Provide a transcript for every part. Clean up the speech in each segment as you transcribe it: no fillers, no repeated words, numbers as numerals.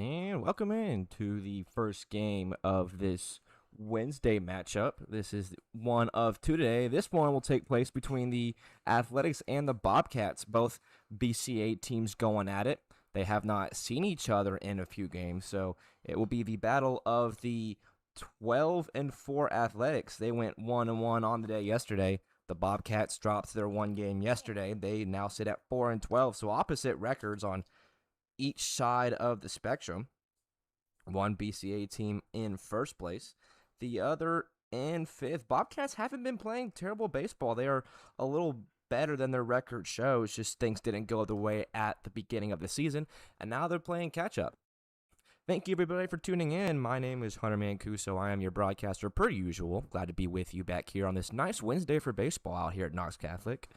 And welcome in to the first game of this Wednesday matchup. This is one of two today. This one will take place between the Athletics and the Bobcats, both BCA teams going at it. They have not seen each other in a few games, so it will be the battle of the 12-4 Athletics. They went 1-1 on the day yesterday. The Bobcats dropped their one game yesterday. They now sit at 4-12, so opposite records on each side of the spectrum. One BCA team in first place, the other in fifth. Bobcats haven't been playing terrible baseball. They are a little better than their record shows. Just things didn't go their way at the beginning of the season, and now they're playing catch up. Thank you, everybody, for tuning in. My name is Hunter Mancuso. I am your broadcaster, per usual. Glad to be with you back here on this nice Wednesday for baseball out here at Knox Catholic.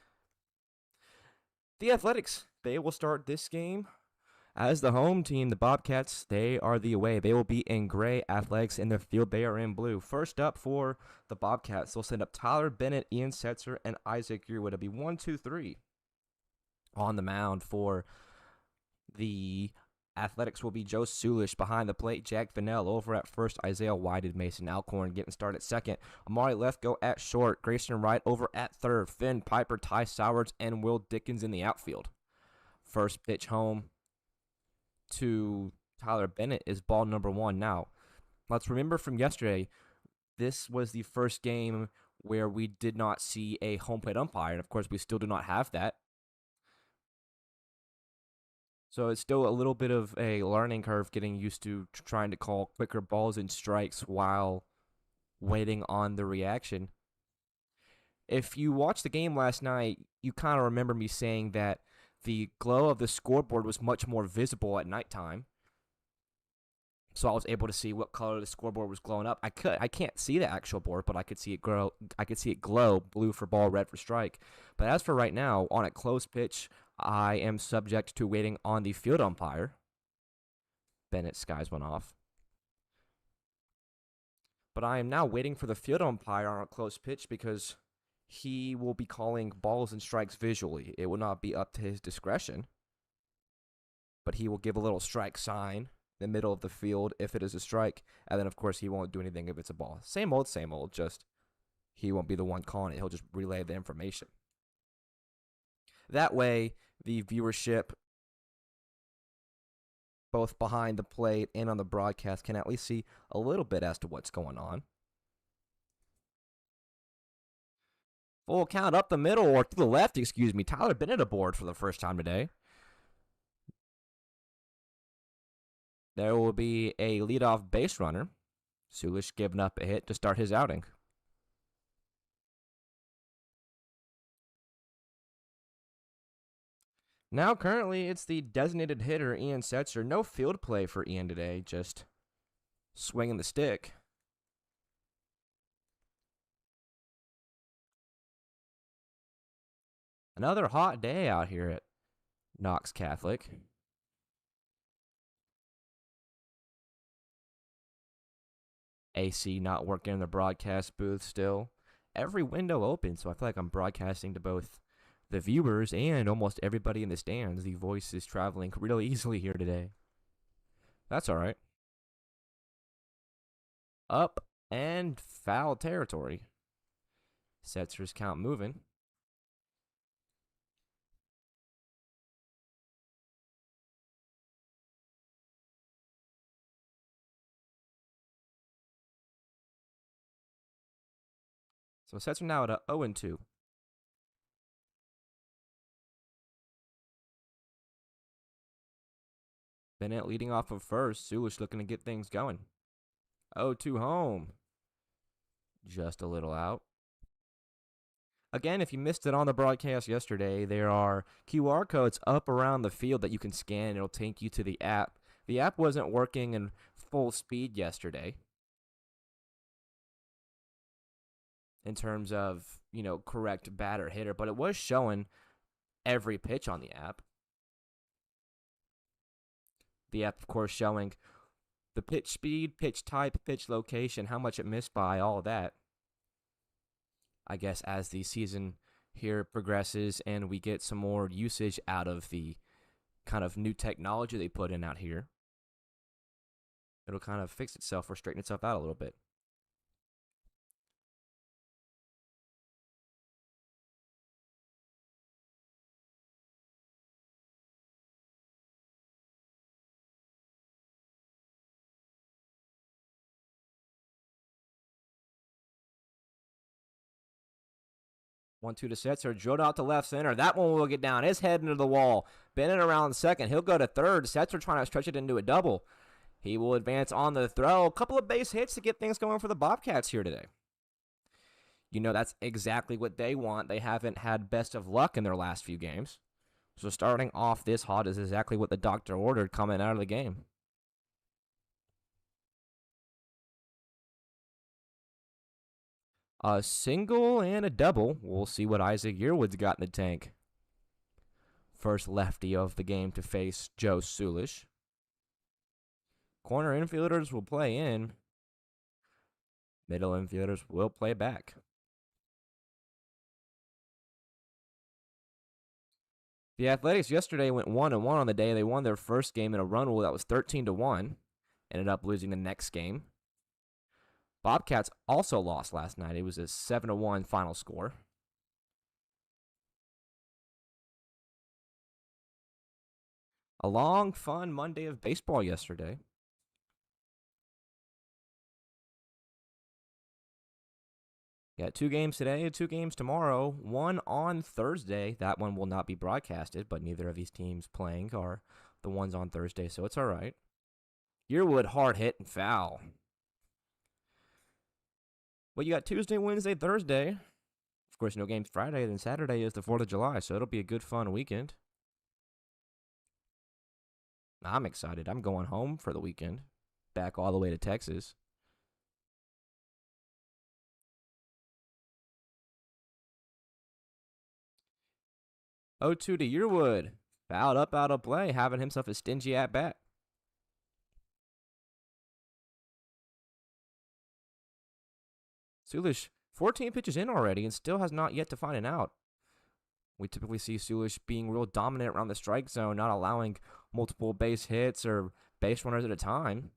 The Athletics, they will start this game as the home team. The Bobcats, they are the away. They will be in gray. Athletics in their field, they are in blue. First up for the Bobcats, they'll send up Tyler Bennett, Ian Setzer, and Isaac Yearwood. It'll be 1-2-3 on the mound for the Athletics will be Joe Sulish behind the plate, Jack Vanell over at first, Isaiah Whited, Mason Alcorn getting started at second, Amari Lefko at short, Grayson Wright over at third, Finn Piper, Ty Sowards, and Will Dickens in the outfield. First pitch home to Tyler Bennett is ball number one. Now, let's remember from yesterday, this was the first game where we did not see a home plate umpire, and of course, we still do not have that. So it's still a little bit of a learning curve getting used to trying to call quicker balls and strikes while waiting on the reaction. If you watched the game last night, you kind of remember me saying that the glow of the scoreboard was much more visible at nighttime. So I was able to see what color the scoreboard was glowing up. I can't see the actual board, but I could see it grow. I could see it glow blue for ball, red for strike. But as for right now, on a close pitch, I am subject to waiting on the field umpire. Bennett skies one off. But I am now waiting for the field umpire on a close pitch because he will be calling balls and strikes visually. It will not be up to his discretion, but he will give a little strike sign in the middle of the field if it is a strike, and then, of course, he won't do anything if it's a ball. Same old, just he won't be the one calling it. He'll just relay the information. That way, the viewership, both behind the plate and on the broadcast, can at least see a little bit as to what's going on. Full count up the middle, or to the left, excuse me. Tyler Bennett aboard for the first time today. There will be a leadoff base runner. Sulish giving up a hit to start his outing. Now, currently, it's the designated hitter, Ian Setzer. No field play for Ian today, just swinging the stick. Another hot day out here at Knox Catholic. AC not working in the broadcast booth still. Every window open, so I feel like I'm broadcasting to both the viewers and almost everybody in the stands. The voice is traveling really easily here today. That's all right. Up and foul territory. Setzer's count moving. So Setzer now at a 0-2. Bennett leading off of first. Sulish looking to get things going. 0-2 home. Just a little out. Again, if you missed it on the broadcast yesterday, there are QR codes up around the field that you can scan. It'll take you to the app. The app wasn't working in full speed yesterday in terms of, correct batter hitter, but it was showing every pitch on the app. The app, of course, showing the pitch speed, pitch type, pitch location, how much it missed by, all of that. I guess as the season here progresses and we get some more usage out of the kind of new technology they put in out here, it'll kind of fix itself or straighten itself out a little bit. One, two to Setzer. Drilled out to left center. That one will get down. His head into the wall. Bennett around second. He'll go to third. Setzer trying to stretch it into a double. He will advance on the throw. A couple of base hits to get things going for the Bobcats here today. You know, that's exactly what they want. They haven't had best of luck in their last few games. So starting off this hot is exactly what the doctor ordered coming out of the game. A single and a double. We'll see what Isaac Yearwood's got in the tank. First lefty of the game to face Joe Sulish. Corner infielders will play in. Middle infielders will play back. The Athletics yesterday went 1-1 on the day. They won their first game in a run rule that was 13-1. Ended up losing the next game. Bobcats also lost last night. It was a 7-1 final score. A long, fun Monday of baseball yesterday. Yeah, 2 games today, 2 games tomorrow, 1 on Thursday. That one will not be broadcasted, but neither of these teams playing are the ones on Thursday, so it's all right. Yearwood, hard hit and foul. Well, you got Tuesday, Wednesday, Thursday. Of course, no games Friday. Then Saturday is the 4th of July, so it'll be a good, fun weekend. I'm excited. I'm going home for the weekend. Back all the way to Texas. 0-2 to Yearwood. Fouled up out of play, having himself a stingy at-bat. Sulish, 14 pitches in already and still has not yet to find an out. We typically see Sulish being real dominant around the strike zone, not allowing multiple base hits or base runners at a time.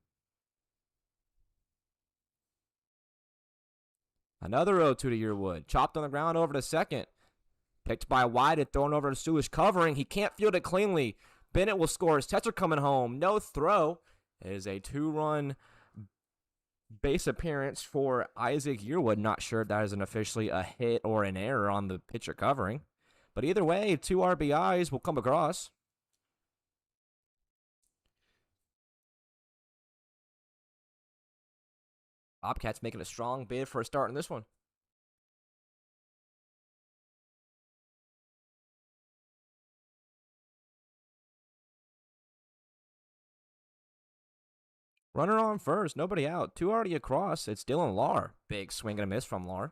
Another 0-2 to Yearwood. Chopped on the ground over to second. Picked by White, thrown over to Sulish, covering. He can't field it cleanly. Bennett will score. His Tetzer coming home. No throw. It is a 2-run base appearance for Isaac Yearwood. Not sure if that is officially a hit or an error on the pitcher covering. But either way, 2 RBIs will come across. Bobcats making a strong bid for a start in this one. Runner on first, nobody out. 2 already across. It's Dylan Lahr. Big swing and a miss from Lahr.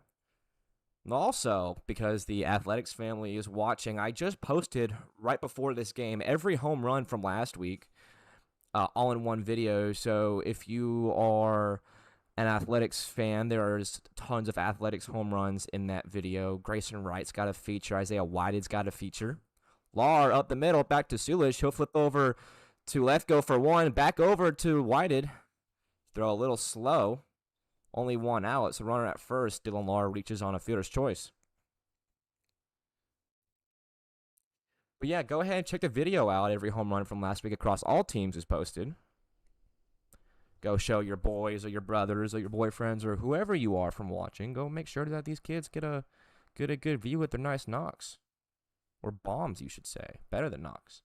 Also, because the Athletics family is watching, I just posted right before this game every home run from last week, all in one video. So if you are an Athletics fan, there's tons of Athletics home runs in that video. Grayson Wright's got a feature. Isaiah Whitehead's got a feature. Lahr up the middle, back to Sulish. He'll flip over to left, go for 1. Back over to Whitehead. Throw a little slow. Only 1 out, so runner at first. Dylan Lahr reaches on a fielder's choice. But yeah, go ahead and check the video out. Every home run from last week across all teams is posted. Go show your boys or your brothers or your boyfriends or whoever you are from watching. Go make sure that these kids get a good view with their nice knocks. Or bombs, you should say. Better than knocks.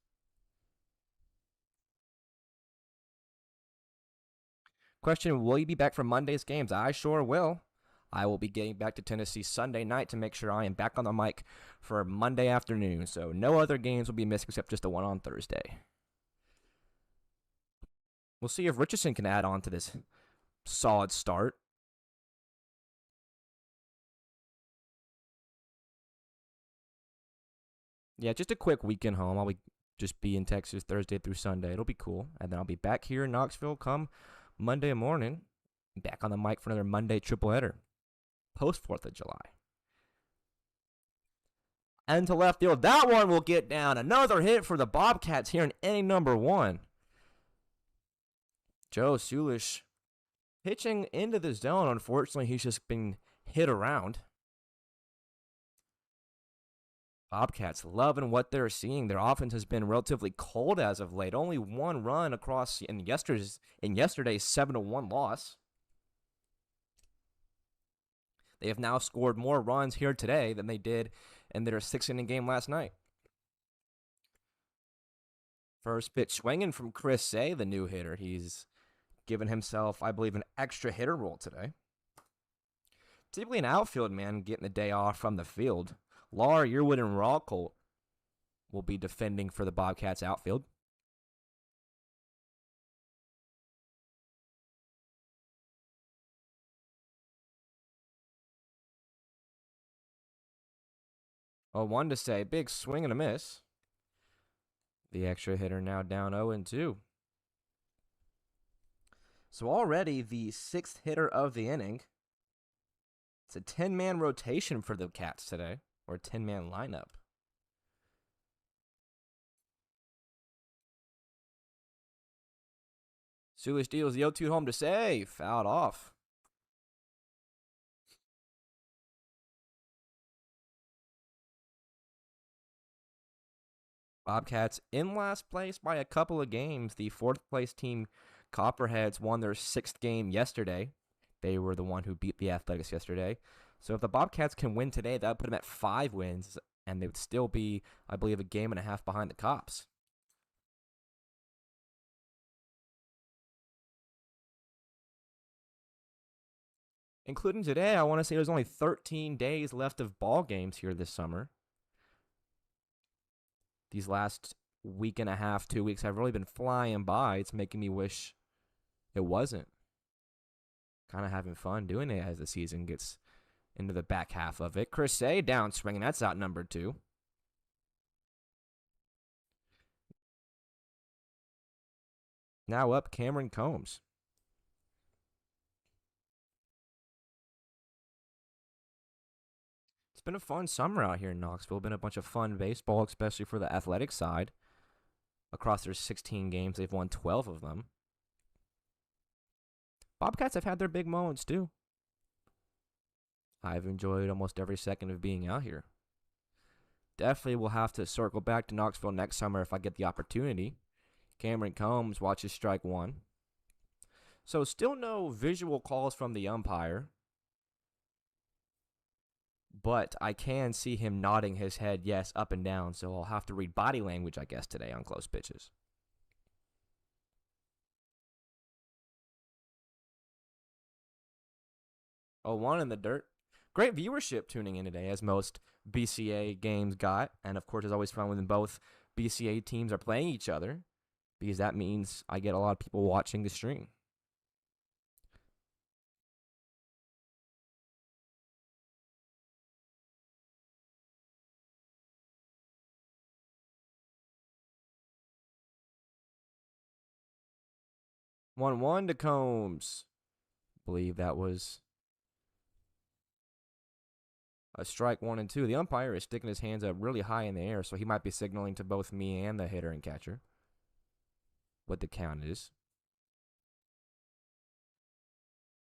Question, will you be back for Monday's games? I sure will. I will be getting back to Tennessee Sunday night to make sure I am back on the mic for Monday afternoon. So no other games will be missed except just the one on Thursday. We'll see if Richardson can add on to this solid start. Yeah, just a quick weekend home. I'll just be in Texas Thursday through Sunday. It'll be cool. And then I'll be back here in Knoxville come Monday morning, back on the mic for another Monday tripleheader, post 4th of July. And to left field, that one will get down. Another hit for the Bobcats here in inning number 1. Joe Sulish pitching into the zone. Unfortunately, he's just been hit around. Bobcats loving what they're seeing. Their offense has been relatively cold as of late. Only one run across in yesterday's 7-1 loss. They have now scored more runs here today than they did in their 6-inning game last night. First pitch swinging from Chris Say, the new hitter. He's given himself, I believe, an extra hitter role today. Typically an outfield man getting the day off from the field. Laura Yearwood and Rawcolt will be defending for the Bobcats outfield. Oh, one to say, big swing and a miss. The extra hitter now down 0-2. So already the 6th hitter of the inning. It's a 10-man rotation for the Cats today, or a 10-man lineup. Sulish deals the 0-2 home to Say, fouled off. Bobcats in last place by a couple of games. The 4th place team, Copperheads, won their 6th game yesterday. They were the one who beat the Athletics yesterday. So if the Bobcats can win today, that would put them at 5 wins, and they would still be, I believe, a game and a half behind the Cops. Including today, I want to say there's only 13 days left of ball games here this summer. These last week and a half, 2 weeks have really been flying by. It's making me wish it wasn't. Kind of having fun doing it as the season gets into the back half of it. Chris Say down swinging. That's out number 2. Now up Cameron Combs. It's been a fun summer out here in Knoxville. Been a bunch of fun baseball, especially for the athletic side. Across their 16 games, they've won 12 of them. Bobcats have had their big moments too. I've enjoyed almost every second of being out here. Definitely will have to circle back to Knoxville next summer if I get the opportunity. Cameron Combs watches strike 1. So still no visual calls from the umpire, but I can see him nodding his head yes up and down, so I'll have to read body language, I guess, today on close pitches. Oh, 1 in the dirt. Great viewership tuning in today, as most BCA games got. And, of course, it's always fun when both BCA teams are playing each other, because that means I get a lot of people watching the stream. One to Combs. I believe that was a strike 1 and 2. The umpire is sticking his hands up really high in the air, so he might be signaling to both me and the hitter and catcher what the count is.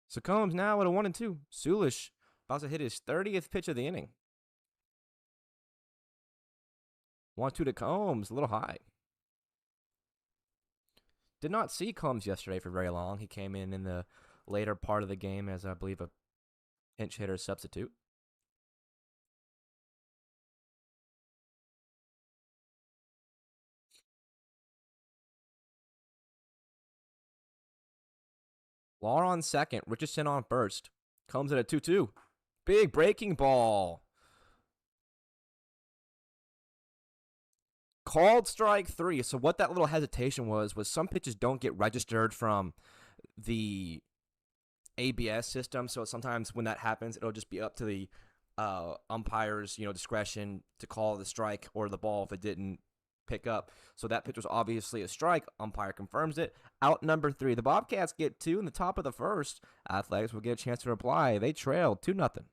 So Combs now at a 1 and 2. Sulish about to hit his 30th pitch of the inning. 1-2 to Combs, a little high. Did not see Combs yesterday for very long. He came in the later part of the game as, I believe, a pinch hitter substitute. Law on second. Richardson on first. Combs at a 2-2. Big breaking ball. Called strike 3. So what that little hesitation was some pitches don't get registered from the ABS system. So sometimes when that happens, it'll just be up to the umpire's discretion to call the strike or the ball if it didn't pick up. So that pitch was obviously a strike. Umpire confirms it. Out number 3. The Bobcats get 2 in the top of the first. Athletics will get a chance to reply. They trail 2-0.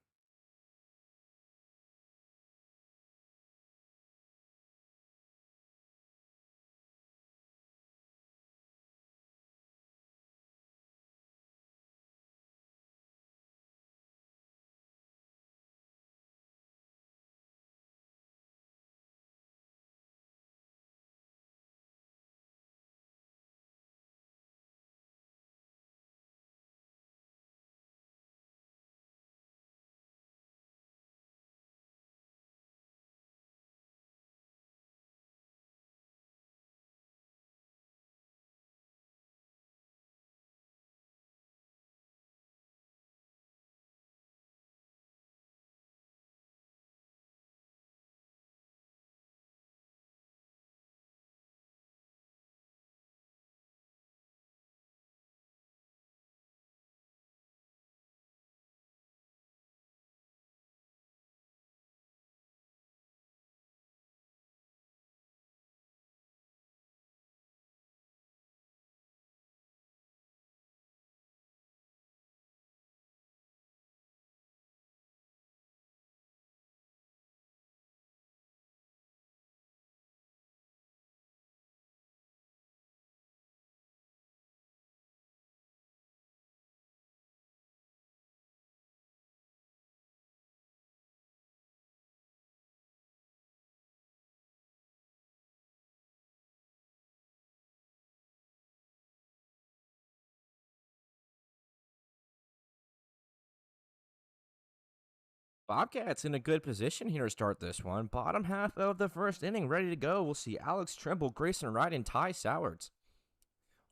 Bobcats in a good position here to start this one. Bottom half of the first inning, ready to go. We'll see Alex Trimble, Grayson Wright, and Ty Sowards.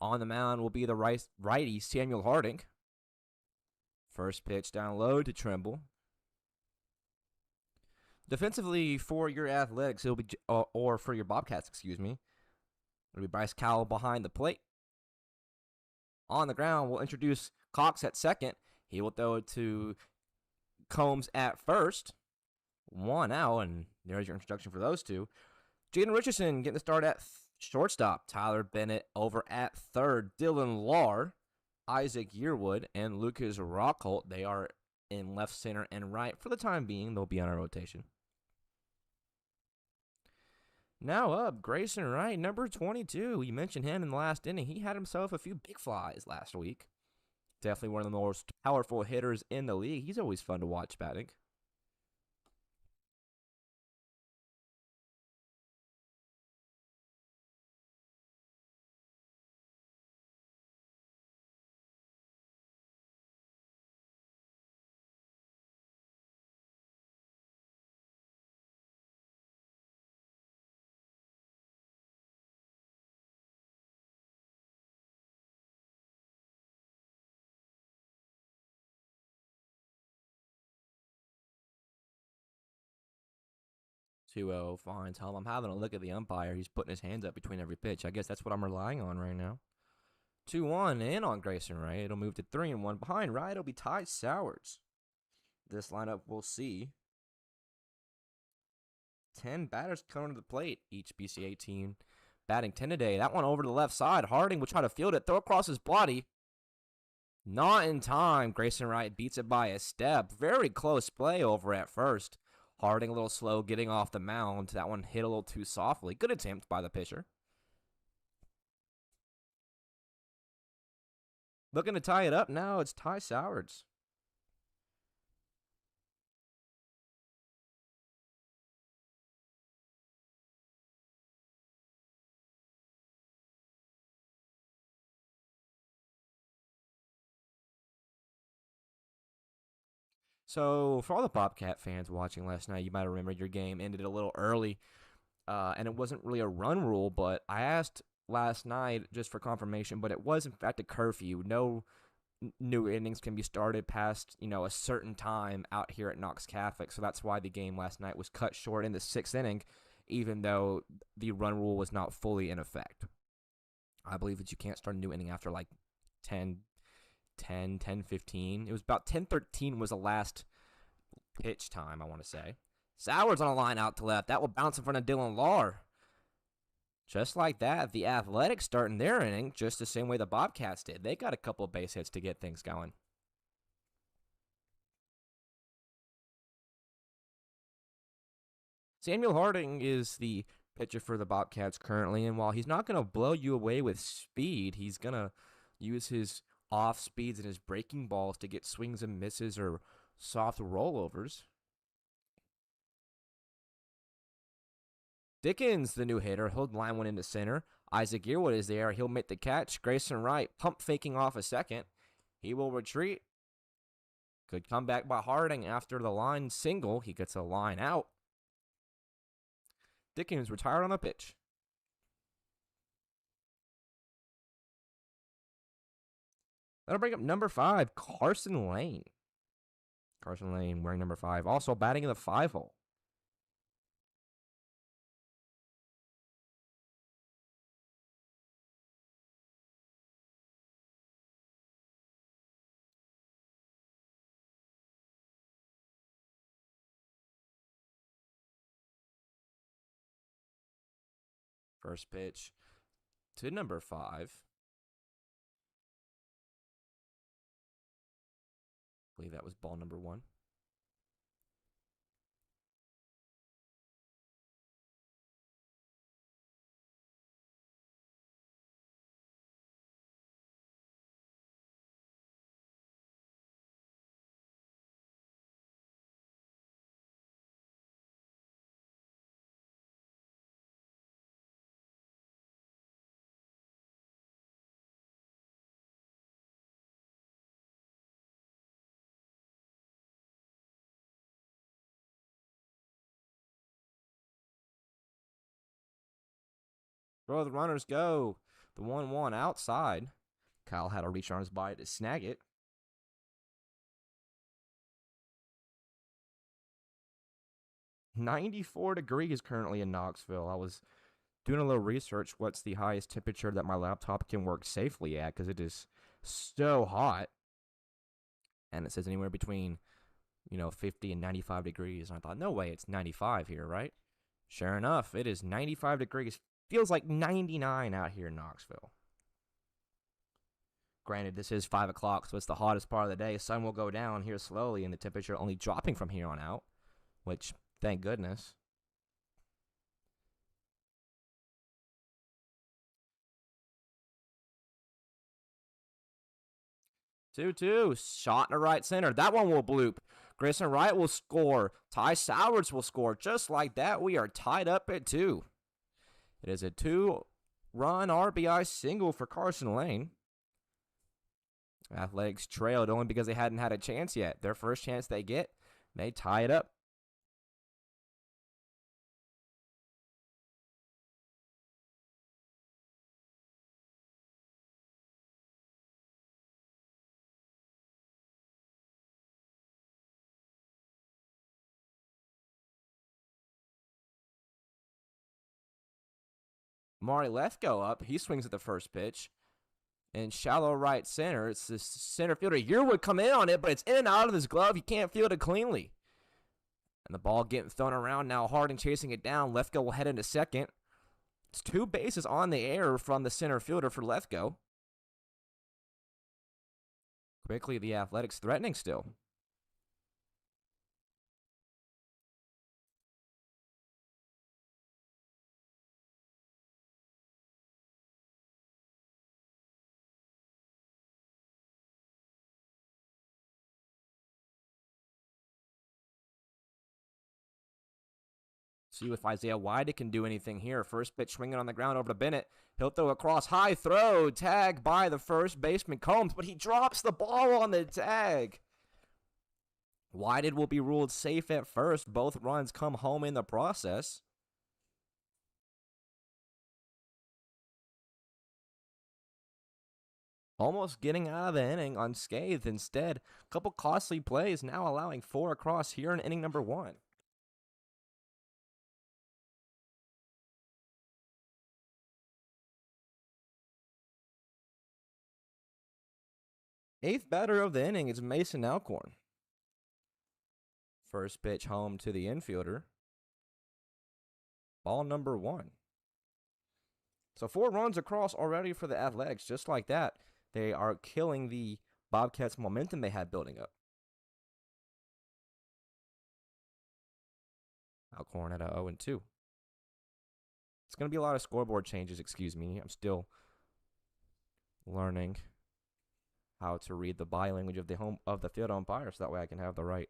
On the mound will be the righty Samuel Harding. First pitch down low to Trimble. Defensively for your Athletics, it'll be or for your Bobcats, excuse me. It'll be Bryce Cowell behind the plate. On the ground, we'll introduce Cox at second. He will throw it to Combs at first. One out, and there's your introduction for those two. Jaden Richardson getting the start at shortstop. Tyler Bennett over at third. Dylan Lahr, Isaac Yearwood, and Lucas Rockholt. They are in left, center, and right. For the time being, they'll be on a rotation. Now up, Grayson Wright, number 22. We mentioned him in the last inning. He had himself a few big flies last week. Definitely one of the most powerful hitters in the league. He's always fun to watch batting. Two zero finds home. I'm having a look at the umpire. He's putting his hands up between every pitch. I guess that's what I'm relying on right now. 2-1 in on Grayson Wright. It'll move to 3-1. Behind Wright, it'll be Ty Sowards. This lineup we'll see 10 batters coming to the plate. Each BCA team batting 10 today. That one over to the left side. Harding will try to field it. Throw across his body. Not in time. Grayson Wright beats it by a step. Very close play over at first. Harding a little slow getting off the mound. That one hit a little too softly. Good attempt by the pitcher. Looking to tie it up now. It's Ty Sowards. So, for all the Bobcat fans watching last night, you might remember your game ended a little early, and it wasn't really a run rule, but I asked last night just for confirmation, but it was in fact a curfew. No new innings can be started past, a certain time out here at Knox Catholic, so that's why the game last night was cut short in the 6th inning, even though the run rule was not fully in effect. I believe that you can't start a new inning after like 10, 10:15. It was about 10:13 was the last pitch time, I want to say. Sowards on a line out to left. That will bounce in front of Dylan Lahr. Just like that, the Athletics starting their inning just the same way the Bobcats did. They got a couple of base hits to get things going. Samuel Harding is the pitcher for the Bobcats currently, and while he's not going to blow you away with speed, he's going to use his off speeds and his breaking balls to get swings and misses or soft rollovers. Dickens, the new hitter, he'll line one into center. Isaac Yearwood is there. He'll make the catch. Grayson Wright pump faking off a second. He will retreat. Good comeback by Harding after the line single. He gets a line out. Dickens retired on the pitch. That'll bring up number 5, Carson Lane. Carson Lane wearing number 5. Also batting in the 5-hole. First pitch to number 5. I believe that was ball number 1. Where the runners go. The 1-1 outside. Kyle had to reach on his body to snag it. -94 currently in Knoxville. I was doing a little research. What's the highest temperature that my laptop can work safely at? Because it is so hot. And it says anywhere between, 50 and 95 degrees. And I thought, no way, it's 95 here, right? Sure enough, it is 95 degrees. Feels like 99 out here in Knoxville. Granted, this is 5 o'clock, so it's the hottest part of the day. Sun will go down here slowly, and the temperature only dropping from here on out, which, thank goodness. Two, shot in the right center. That one will bloop. Grayson Wright will score. Ty Sowards will score. Just like that, we are tied up at 2. It is a 2-run RBI single for Carson Lane. Athletics trailed only because they hadn't had a chance yet. Their first chance they get, they tie it up. Mari Lefko up. He swings at the first pitch. In shallow right center, it's the center fielder Yearwood coming in on it, but it's in and out of his glove. He can't field it cleanly. And the ball getting thrown around now. Harding chasing it down. Lefko will head into second. It's 2 bases on the air from the center fielder for Lefko. Quickly, the Athletics threatening still. See if Isaiah Wyde can do anything here. First pitch swinging on the ground over to Bennett. He'll throw across. High throw. Tag by the first baseman Combs, but he drops the ball on the tag. Wyde will be ruled safe at first. Both runs come home in the process. Almost getting out of the inning unscathed. Instead, a couple costly plays, now allowing 4 across here in inning number 1. Eighth batter of the inning is Mason Alcorn. First pitch home to the infielder. Ball number 1. So 4 runs across already for the Athletics. Just like that, they are killing the Bobcats' momentum they had building up. Alcorn at a 0-2. It's going to be a lot of scoreboard changes, excuse me. I'm still learning how to read the body language of the field umpire, so that way I can have the right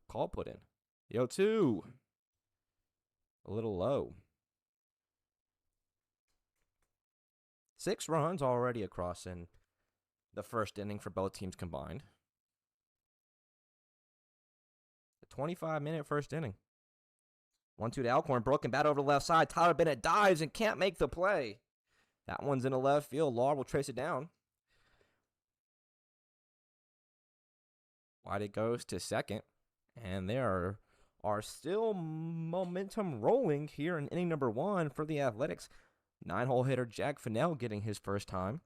call put in. 0-2. A little low. 6 runs already across in the first inning for both teams combined. A 25-minute first inning. 1-2 to Alcorn. Broken bat over the left side. Tyler Bennett dives and can't make the play. That one's in the left field. Lahr will trace it down. Wide it goes to second. And there are still momentum rolling here in inning number 1 for the Athletics. 9-hole hitter Jack Fennell getting his first time.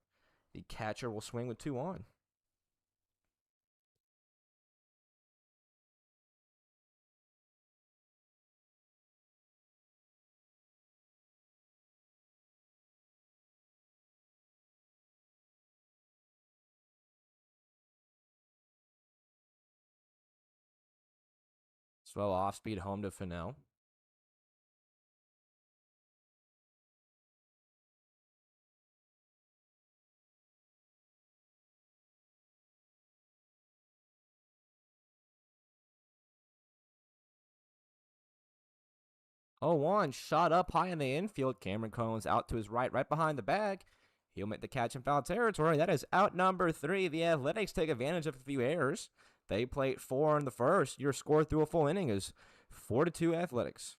The catcher will swing with 2 on. Slow off-speed home to Fennell. Oh, 1 shot up high in the infield. Cameron Combs out to his right behind the bag. He'll make the catch in foul territory. That is out number 3. The Athletics take advantage of a few errors. They played 4 in the first. Your score through a full inning is 4-2 Athletics.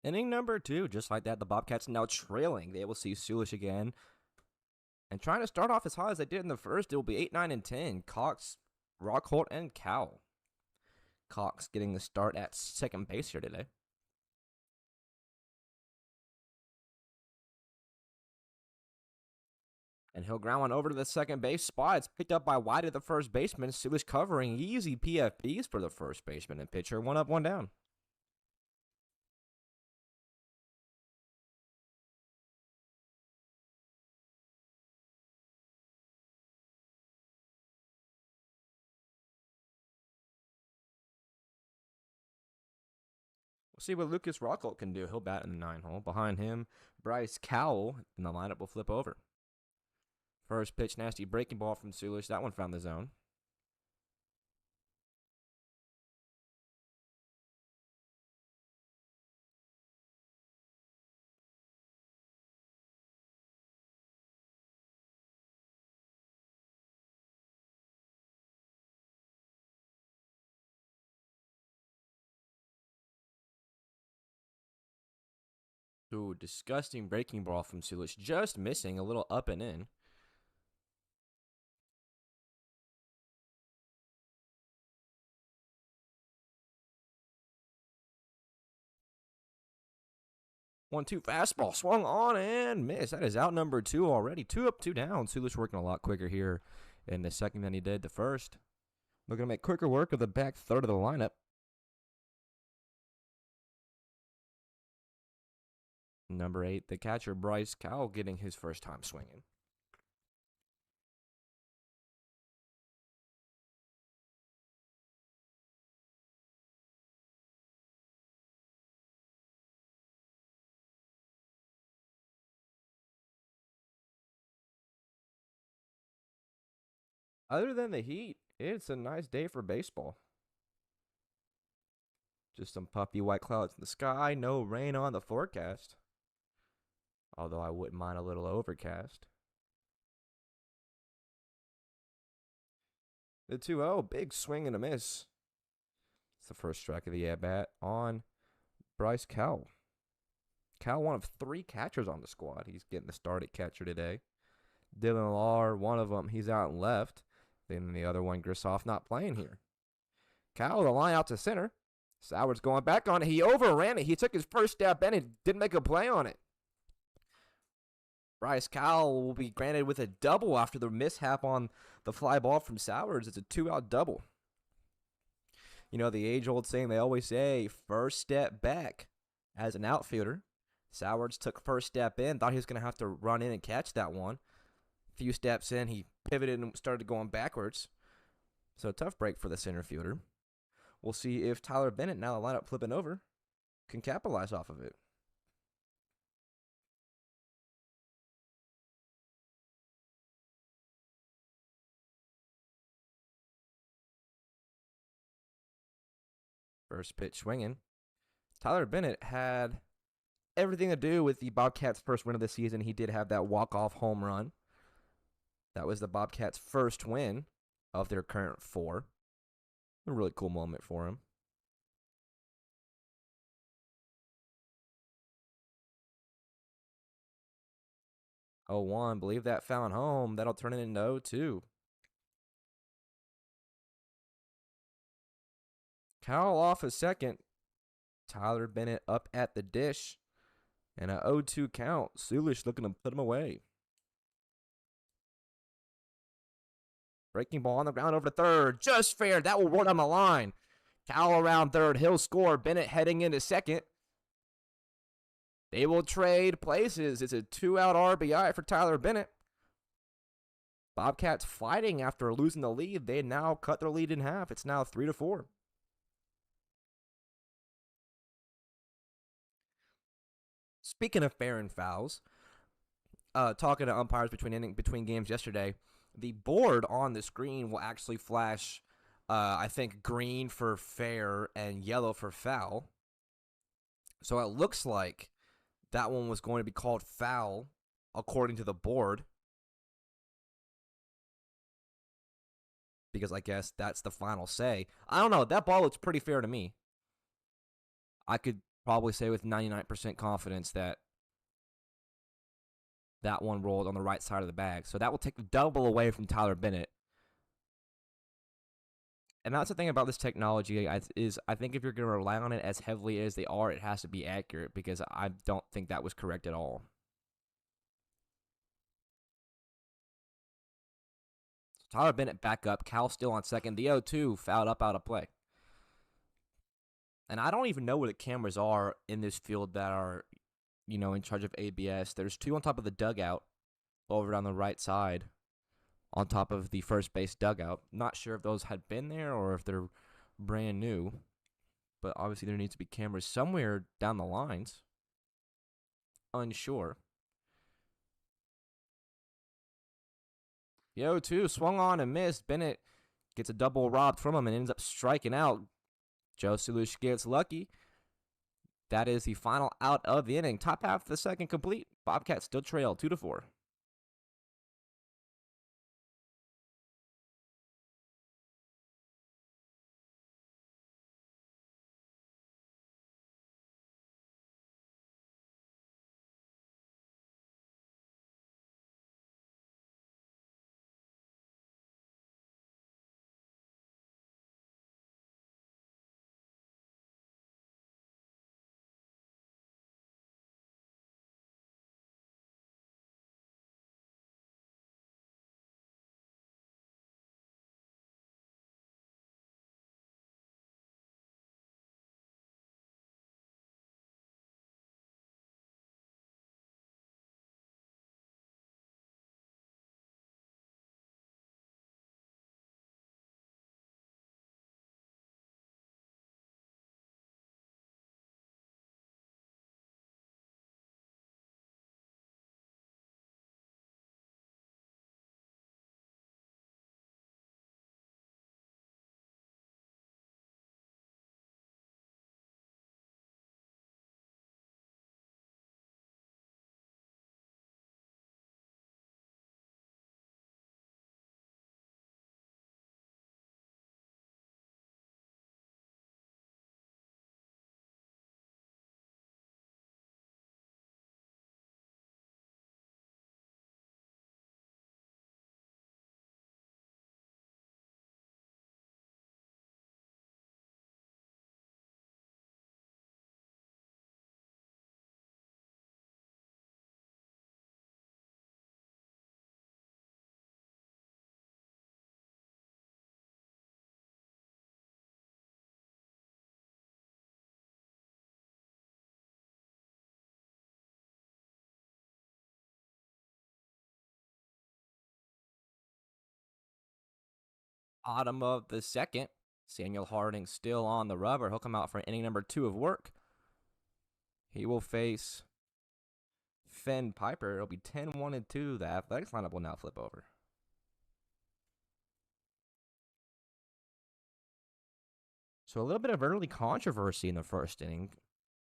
Inning number 2, just like that, the Bobcats now trailing. They will see Sulish again. And trying to start off as high as they did in the first, it will be 8, 9, and 10. Cox, Rockholt, and Cowell. Cox getting the start at second base here today. And he'll ground one over to the second base spot. It's picked up by White at the first baseman. Sulish covering easy PFPs for the first baseman and pitcher. 1 up, 1 down. We'll see what Lucas Rockholt can do. He'll bat in the 9 hole. Behind him, Bryce Cowell, and the lineup will flip over. First pitch, nasty breaking ball from Sulish. That one found the zone. Ooh, disgusting breaking ball from Sulish. Just missing, a little up and in. One, two, fastball. Swung on and missed. That is out number 2 already. 2 up, 2 down. Sulish working a lot quicker here in the second than he did the first. Looking to make quicker work of the back third of the lineup. Number 8, the catcher, Bryce Cowell, getting his first time swinging. Other than the heat, it's a nice day for baseball. Just some puffy white clouds in the sky. No rain on the forecast. Although I wouldn't mind a little overcast. The 2-0, big swing and a miss. It's the first strike of the at-bat on Bryce Cowell. Cowell, one of 3 catchers on the squad. He's getting the start at catcher today. Dylan Lahr, one of them, he's out and left. Then the other one, Grissoff, not playing here. Cowell, the line out to center. Soward's going back on it. He overran it. He took his first step in and didn't make a play on it. Bryce Cowell will be granted with a double after the mishap on the fly ball from Sowers. It's a 2-out double. You know, the age-old saying they always say, first step back as an outfielder. Sowers took first step in, thought he was going to have to run in and catch that one. A few steps in, he pivoted and started going backwards. So tough break for the center fielder. We'll see if Tyler Bennett, now the lineup flipping over, can capitalize off of it. First pitch swinging. Tyler Bennett had everything to do with the Bobcats' first win of the season. He did have that walk-off home run. That was the Bobcats' first win of their current 4. A really cool moment for him. Oh, 1, believe that found home. That'll turn it into 0-2. Cowell off a second. Tyler Bennett up at the dish. And a 0-2 count. Sulish looking to put him away. Breaking ball on the ground over to third. Just fair. That will run on the line. Cowell around third. He'll score. Bennett heading into second. They will trade places. It's a 2-out RBI for Tyler Bennett. Bobcats fighting after losing the lead. They now cut their lead in half. It's now 3-4. Speaking of fair and fouls, talking to umpires between games yesterday, the board on the screen will actually flash, I think, green for fair and yellow for foul. So it looks like that one was going to be called foul, according to the board. Because I guess that's the final say. I don't know. That ball looks pretty fair to me. I could probably say with 99% confidence that that one rolled on the right side of the bag. So that will take the double away from Tyler Bennett. And that's the thing about this technology is I think if you're going to rely on it as heavily as they are, it has to be accurate, because I don't think that was correct at all. So Tyler Bennett back up. Cal still on second. The 0-2 fouled up out of play. And I don't even know where the cameras are in this field that are, in charge of ABS. There's two on top of the dugout over on the right side, on top of the first base dugout. Not sure if those had been there or if they're brand new, but obviously there needs to be cameras somewhere down the lines. Unsure. The 0-2 swung on and missed. Bennett gets a double robbed from him and ends up striking out. Joe Salush gets lucky. That is the final out of the inning. Top half of the second complete. Bobcats still trail 2-4. Bottom of the second. Samuel Harding still on the rubber. He'll come out for inning number 2 of work. He will face Finn Piper. It'll be 10-1-2. The Athletics lineup will now flip over. So a little bit of early controversy in the first inning,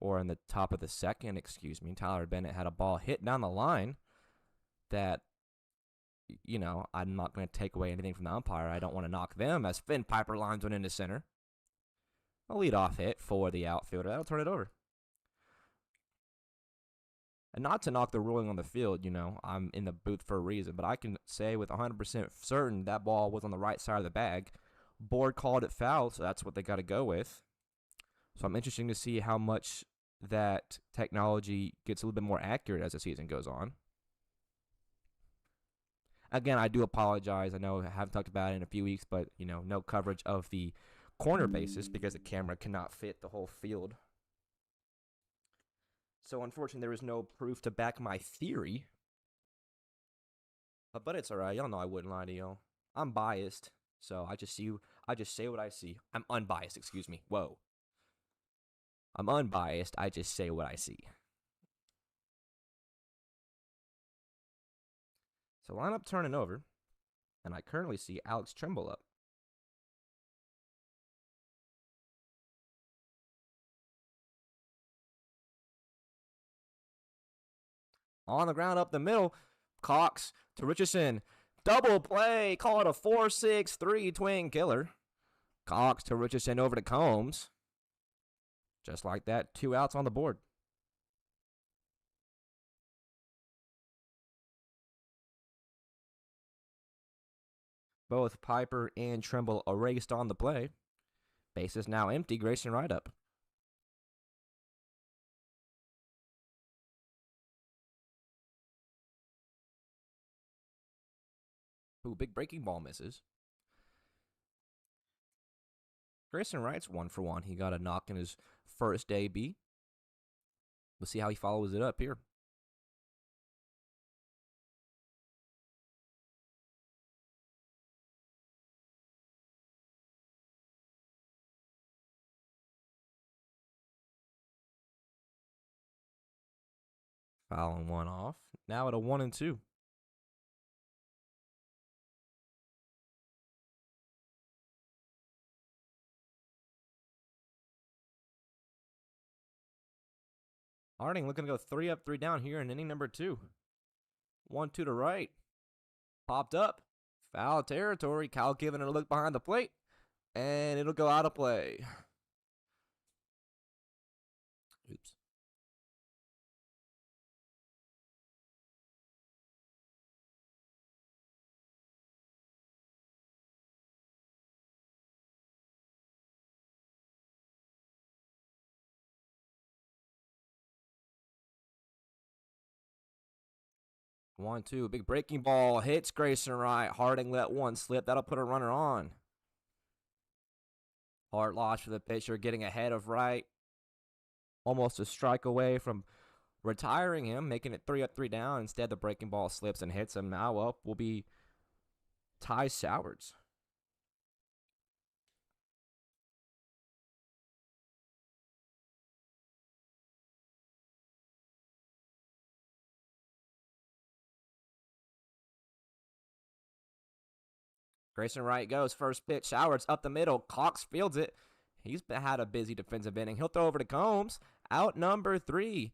or in the top of the second, excuse me. Tyler Bennett had a ball hit down the line that, I'm not going to take away anything from the umpire. I don't want to knock them, as Finn Piper lines one into center. A leadoff hit for the outfielder. That'll turn it over. And not to knock the ruling on the field, I'm in the booth for a reason, but I can say with 100% certain that ball was on the right side of the bag. Board called it foul, so that's what they got to go with. So I'm interested to see how much that technology gets a little bit more accurate as the season goes on. Again, I do apologize. I know I haven't talked about it in a few weeks, but, no coverage of the corner bases because the camera cannot fit the whole field. So, unfortunately, there is no proof to back my theory. But it's all right. Y'all know I wouldn't lie to y'all. I'm biased, so I just say what I see. I'm unbiased, excuse me. Whoa. I'm unbiased. I just say what I see. So lineup turning over, and I currently see Alex Trimble up. On the ground up the middle, Cox to Richardson. Double play, call it a 4-6-3 twin killer. Cox to Richardson over to Combs. Just like that, 2 outs on the board. Both Piper and Trimble erased on the play. Base is now empty. Grayson Wright up. Ooh, big breaking ball misses. Grayson Wright's 1 for 1. He got a knock in his first AB. We'll see how he follows it up here. Fouling 1 off. Now at a 1-2. Harding looking to go 3 up, 3 down here in inning number 2. 1-2 to right. Popped up. Foul territory. Kyle giving it a look behind the plate. And it'll go out of play. Oops. One, two, big breaking ball hits Grayson Wright. Harding let one slip. That'll put a runner on. Hard loss for the pitcher, getting ahead of Wright. Almost a strike away from retiring him, making it 3 up, 3 down. Instead, the breaking ball slips and hits him. Now up will be Ty Sowards. Grayson Wright goes. First pitch. Sowards up the middle. Cox fields it. He's had a busy defensive inning. He'll throw over to Combs. Out number 3.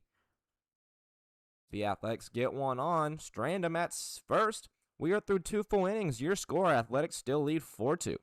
The Athletics get one on. Strand him at first. We are through 2 full innings. Your score, Athletics still lead 4-2.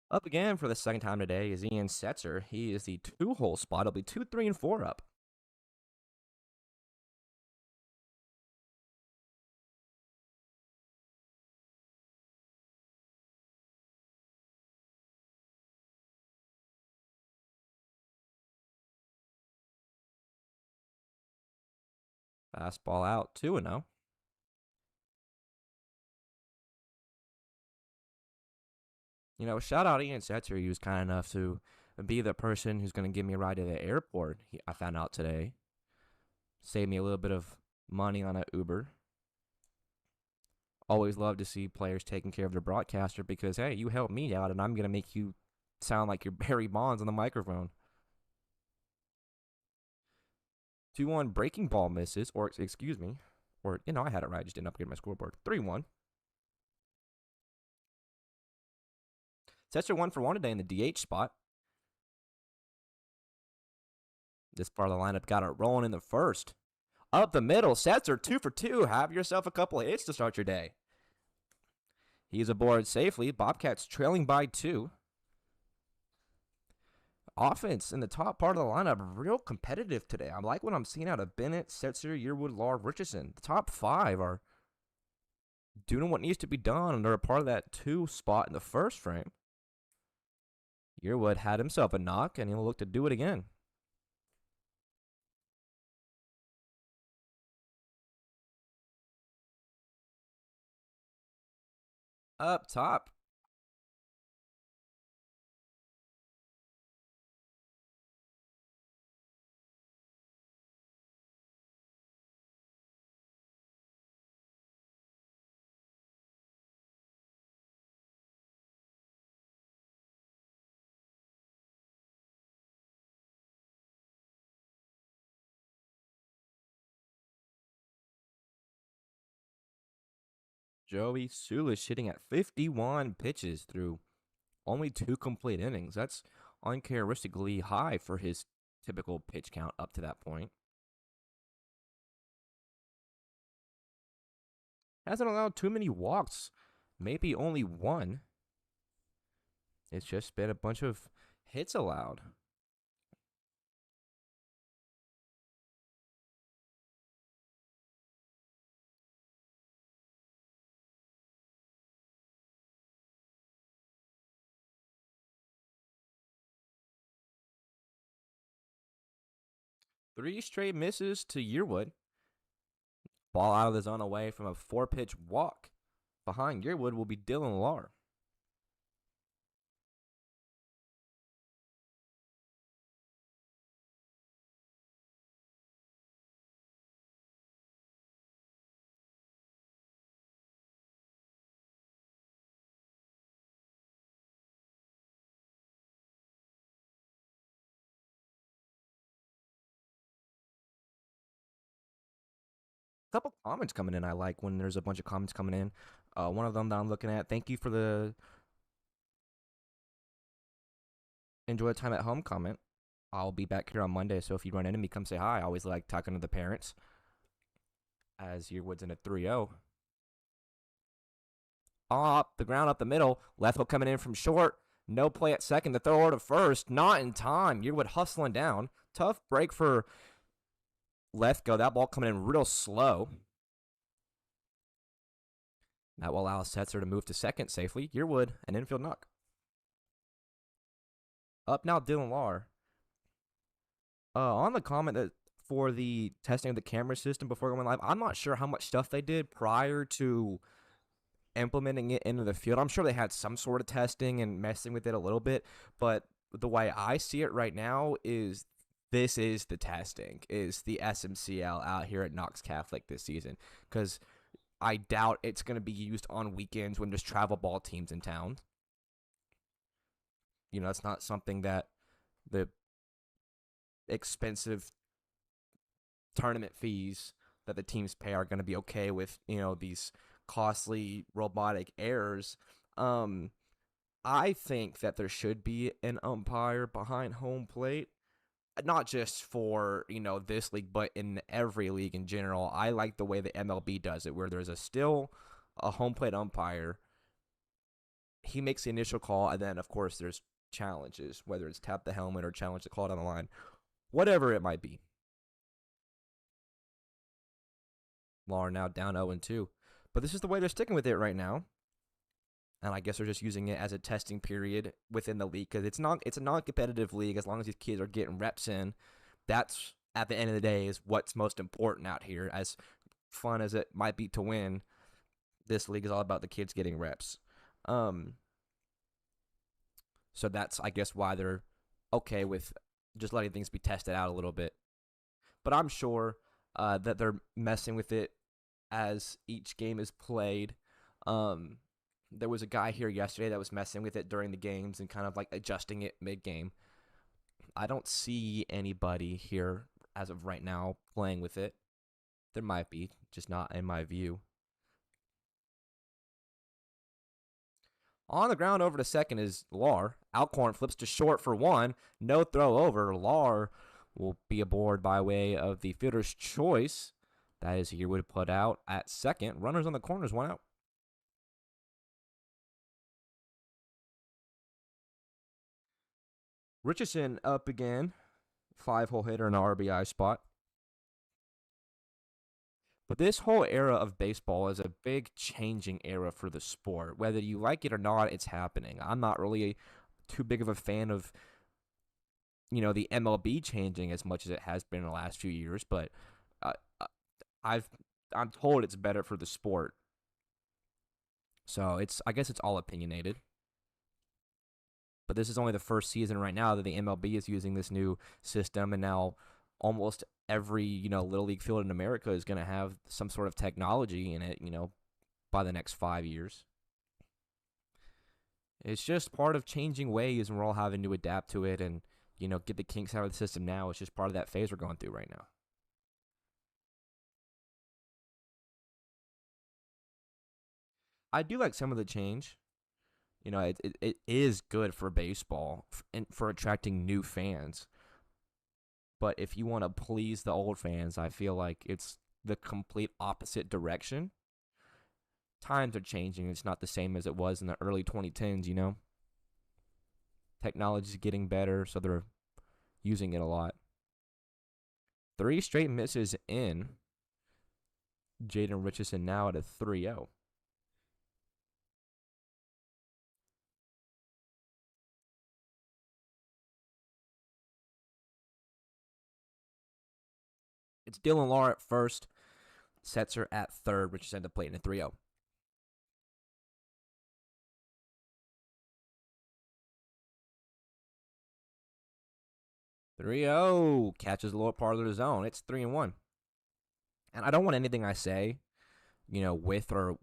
Up again for the second time today is Ian Setzer. He is the 2-hole spot. It'll be 2, 3, and 4 up. Fastball out, 2-0. Shout out Ian Setzer. He was kind enough to be the person who's going to give me a ride to the airport. I found out today. Saved me a little bit of money on an Uber. Always love to see players taking care of their broadcaster because, hey, you helped me out, and I'm going to make you sound like you're Barry Bonds on the microphone. 2-1 breaking ball misses, or excuse me, or, I had it right. I just didn't upgrade my scoreboard. 3-1. Setzer 1-for-1 today in the DH spot. This part of the lineup got it rolling in the first. Up the middle, Setzer 2-for-2. Have yourself a couple of hits to start your day. He's aboard safely. Bobcats trailing by 2. Offense in the top part of the lineup, real competitive today. I like what I'm seeing out of Bennett, Setzer, Yearwood, Lahr, Richardson. The top 5 are doing what needs to be done, and they're a part of that 2 spot in the first frame. Yearwood had himself a knock, and he'll look to do it again. Up top. Joey Sulish hitting at 51 pitches through only 2 complete innings. That's uncharacteristically high for his typical pitch count up to that point. Hasn't allowed too many walks, maybe only 1. It's just been a bunch of hits allowed. Three straight misses to Yearwood. Ball out of the zone away from a 4-pitch walk. Behind Yearwood will be Dylan Lahr. Couple comments coming in I like when there's a bunch of comments coming in. One of them that I'm looking at, thank you for the enjoy the time at home comment. I'll be back here on Monday, so if you run into me, come say hi. I always like talking to the parents. As Yearwood's in a 3-0. Up the ground, up the middle. Lethwell coming in from short. No play at second. The throw to first. Not in time. Yearwood hustling down. Tough break for Lethgo. That ball coming in real slow. That will allow Setzer to move to second safely. Yearwood, an infield knock. Up now, Dylan Lahr. On the comment that for the testing of the camera system before going live, I'm not sure how much stuff they did prior to implementing it into the field. I'm sure they had some sort of testing and messing with it a little bit, but the way I see it right now is this is the testing, is the SMCL out here at Knox Catholic this season, because I doubt it's going to be used on weekends when there's travel ball teams in town. It's not something that the expensive tournament fees that the teams pay are going to be okay with, these costly robotic errors. I think that there should be an umpire behind home plate, not just for, this league, but in every league in general. I like the way the MLB does it, where there's still a home plate umpire. He makes the initial call, and then, of course, there's challenges, whether it's tap the helmet or challenge the call down the line, whatever it might be. Lahr now down 0-2. But this is the way they're sticking with it right now. And I guess they're just using it as a testing period within the league, because it's a non-competitive league. As long as these kids are getting reps in, that's, at the end of the day, is what's most important out here. As fun as it might be to win, this league is all about the kids getting reps. So that's, I guess, why they're okay with just letting things be tested out a little bit. But I'm sure that they're messing with it as each game is played. There was a guy here yesterday that was messing with it during the games and kind of like adjusting it mid-game. I don't see anybody here as of right now playing with it. There might be, just not in my view. On the ground over to second is Lar. Alcorn flips to short for one. No throw over. Lar will be aboard by way of the fielder's choice. That is Yearwood put out at second. Runners on the corners, one out. Richardson up again. 5-hole hitter in the RBI spot. But this whole era of baseball is a big changing era for the sport. Whether you like it or not, it's happening. I'm not really too big of a fan of, the MLB changing as much as it has been in the last few years, but uh, I'm told it's better for the sport. So I guess it's all opinionated. But this is only the first season right now that the MLB is using this new system, and now almost every little league field in America is going to have some sort of technology in it. By the next 5 years. It's just part of changing ways, and we're all having to adapt to it, and get the kinks out of the system now. It's just part of that phase we're going through right now. I do like some of the change. It is good for baseball and for attracting new fans. But if you want to please the old fans, I feel like it's the complete opposite direction. Times are changing. It's not the same as it was in the early 2010s, Technology's getting better, so they're using it a lot. 3 straight misses in. Jaden Richardson now at a 3-0. It's Dylan Lar at first. Setzer at third. Richardson at the plate in a 3-0. Catches the lower part of the zone. It's 3-1. And I don't want anything I say, with or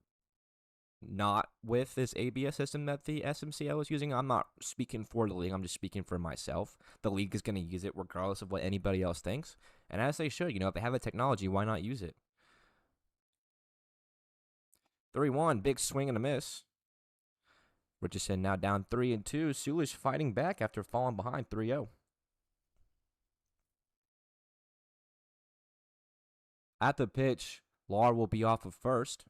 not with this ABS system that the SMCL is using. I'm not speaking for the league. I'm just speaking for myself. The league is going to use it regardless of what anybody else thinks. And as they should, if they have the technology, why not use it? 3-1, big swing and a miss. Richardson now down 3-2. Sulish fighting back after falling behind 3-0. At the pitch, Lar will be off of first.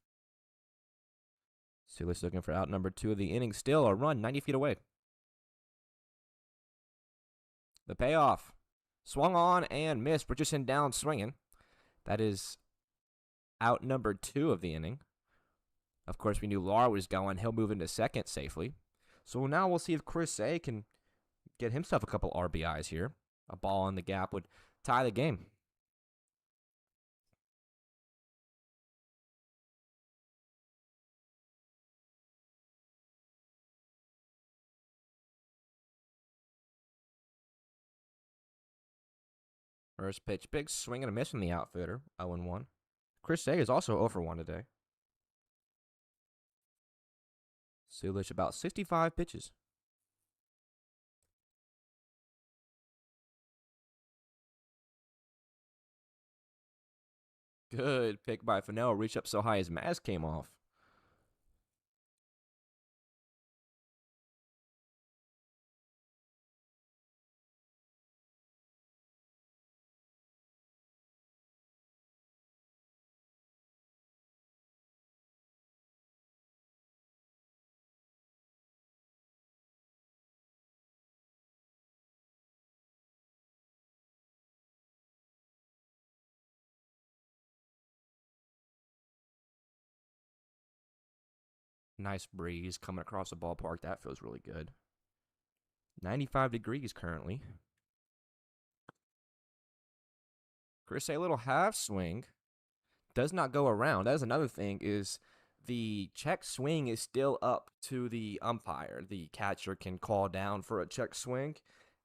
Sulish looking for out number 2 of the inning. Still a run 90 feet away. The payoff. Swung on and missed. Richardson down swinging. That is out number 2 of the inning. Of course, we knew Lar was going. He'll move into second safely. So now we'll see if Chris A can get himself a couple RBIs here. A ball in the gap would tie the game. First pitch, big swing and a miss from the outfielder, 0-1. Chris A is also 0-1 today. Sulish about 65 pitches. Good pick by Fennell. Reached up so high his mask came off. Nice breeze coming across the ballpark. That feels really good. 95 degrees currently. Chris, a little half swing. Does not go around. That is another thing, is the check swing is still up to the umpire. The catcher can call down for a check swing,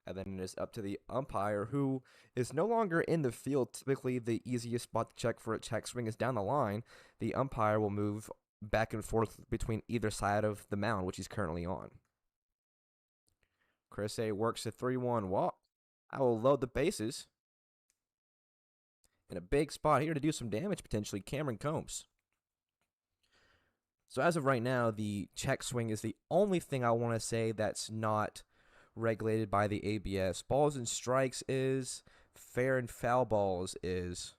and then it is up to the umpire, who is no longer in the field. Typically, the easiest spot to check for a check swing is down the line. The umpire will move back and forth between either side of the mound, which he's currently on. Chris A works a 3-1 walk. I will load the bases. in a big spot here to do some damage potentially, Cameron Combs. So as of right now, the check swing is the only thing I want to say that's not regulated by the ABS. Balls and strikes is. Fair and foul balls is.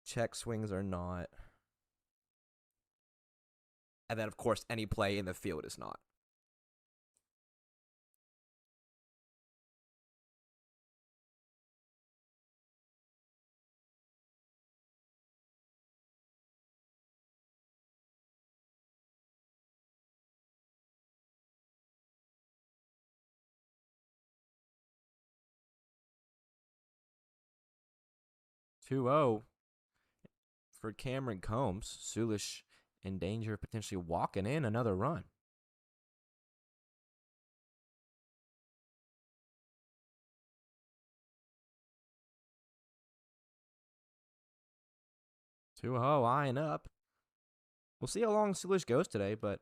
Check swings are not. And then, of course, any play in the field is not. Two zero for Cameron Combs. Sulish in danger of potentially walking in another run. Two zero eyeing up. We'll see how long Sulish goes today, but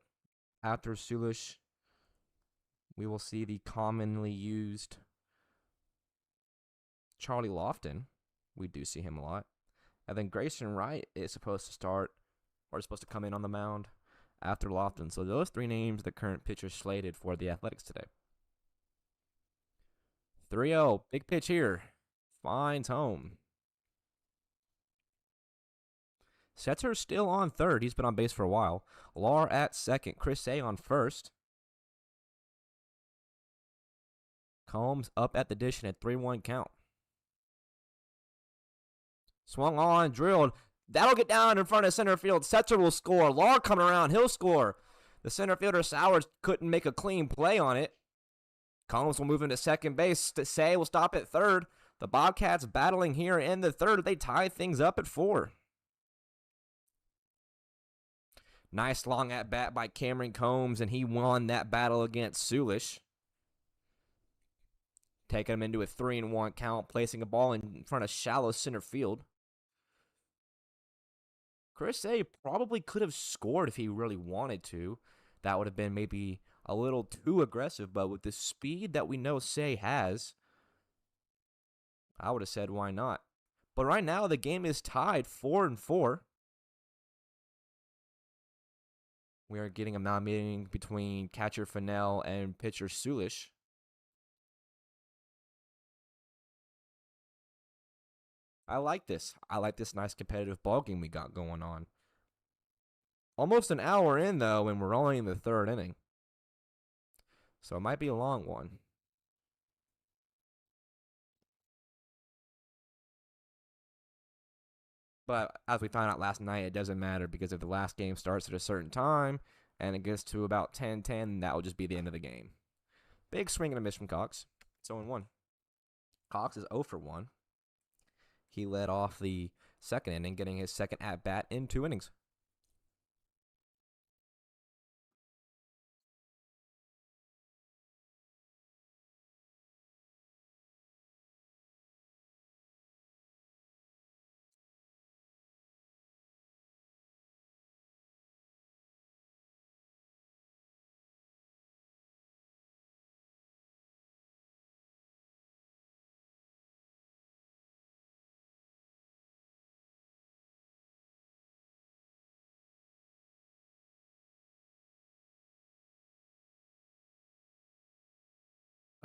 after Sulish, we will see the commonly used Charlie Lofton. We do see him a lot. And then Grayson Wright is supposed to start, or is supposed to come in on the mound after Lofton. So those three names, the current pitchers slated for the Athletics today. 3-0, big pitch here. Finds home. Setzer still on third. He's been on base for a while. Lar at second. Chris A on first. Combs up at the dish in a 3-1 count. Swung on, drilled. That'll get down in front of center field. Setzer will score. Lar coming around. He'll score. The center fielder, Sowers, couldn't make a clean play on it. Combs will move into second base. Say will stop at third. The Bobcats battling here in the third. They tie things up at 4. Nice long at-bat by Cameron Combs, and he won that battle against Sulish. Taking him into a 3-1 count, placing a ball in front of shallow center field. Chris A probably could have scored if he really wanted to. That would have been maybe a little too aggressive, but with the speed that we know Say has, I would have said why not. But right now, the game is tied 4-4. We are getting a non-meeting between catcher Fennell and pitcher Sulish. I like this. I like this nice competitive ball game we got going on. Almost an hour in, though, and we're only in the third inning. So it might be a long one. But as we found out last night, it doesn't matter because if the last game starts at a certain time and it gets to about 10-10, that will just be the end of the game. Big swing and a miss from Cox. It's 0-1. Cox is 0 for 1. He led off the second inning, getting his second at-bat in 2 innings.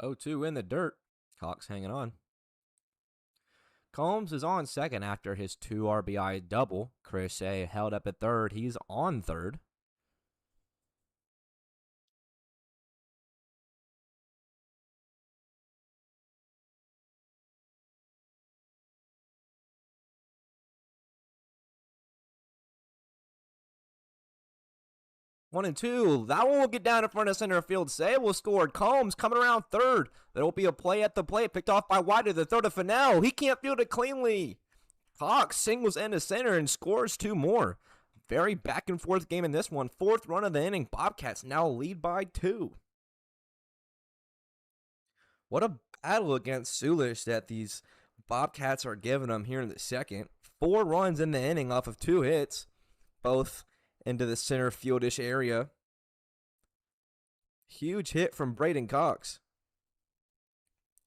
Oh, 2 in the dirt. Cox hanging on. Combs is on second after his 2 RBI double. Chris A held up at third. He's on third. One and two. That one will get down in front of center field. Say will score. Combs coming around third. There will be a play at the plate. Picked off by Wider. The throw to Fennell. He can't field it cleanly. Cox singles into center and scores 2 more. Very back and forth game in this one. 4th run of the inning. Bobcats now lead by 2. What a battle against Sulish that these Bobcats are giving them here in the second. 4 runs in the inning off of 2 hits. Both into the center fieldish area. Huge hit from Braden Cox.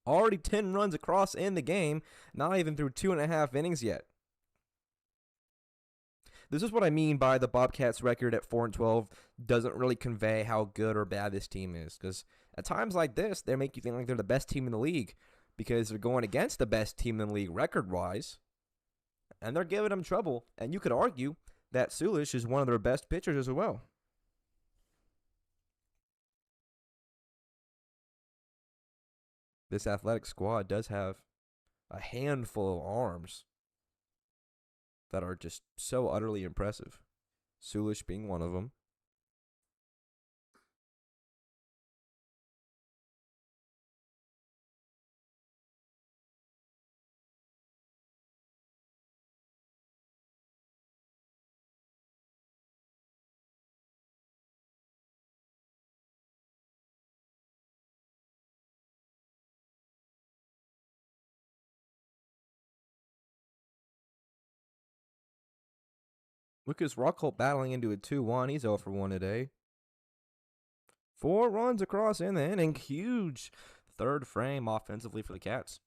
Already 10 runs across in the game, not even through 2.5 innings yet. This is what I mean by the Bobcats record at 4-12 doesn't really convey how good or bad this team is. Because at times like this, they make you think like they're the best team in the league because they're going against the best team in the league record-wise, and they're giving them trouble. And you could argue that Sulish is one of their best pitchers as well. This athletic squad does have a handful of arms that are just so utterly impressive. Sulish being one of them. Lucas Rockholt battling into a 2-1. He's 0 for 1 today. 4 runs across in the inning. Huge third frame offensively for the Cats.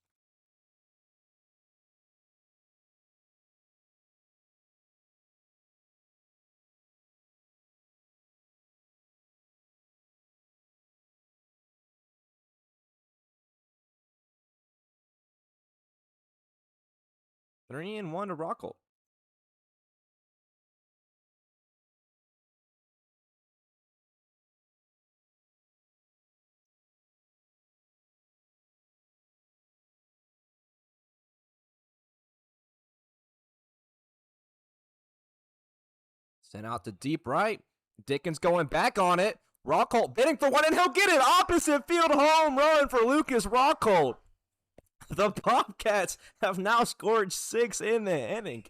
Three and one to Rockholt. Sent out to deep right. Dickens going back on it. Rockholt bidding for one, and he'll get it. Opposite field home run for Lucas Rockholt. The Bobcats have now scored 6 in the inning.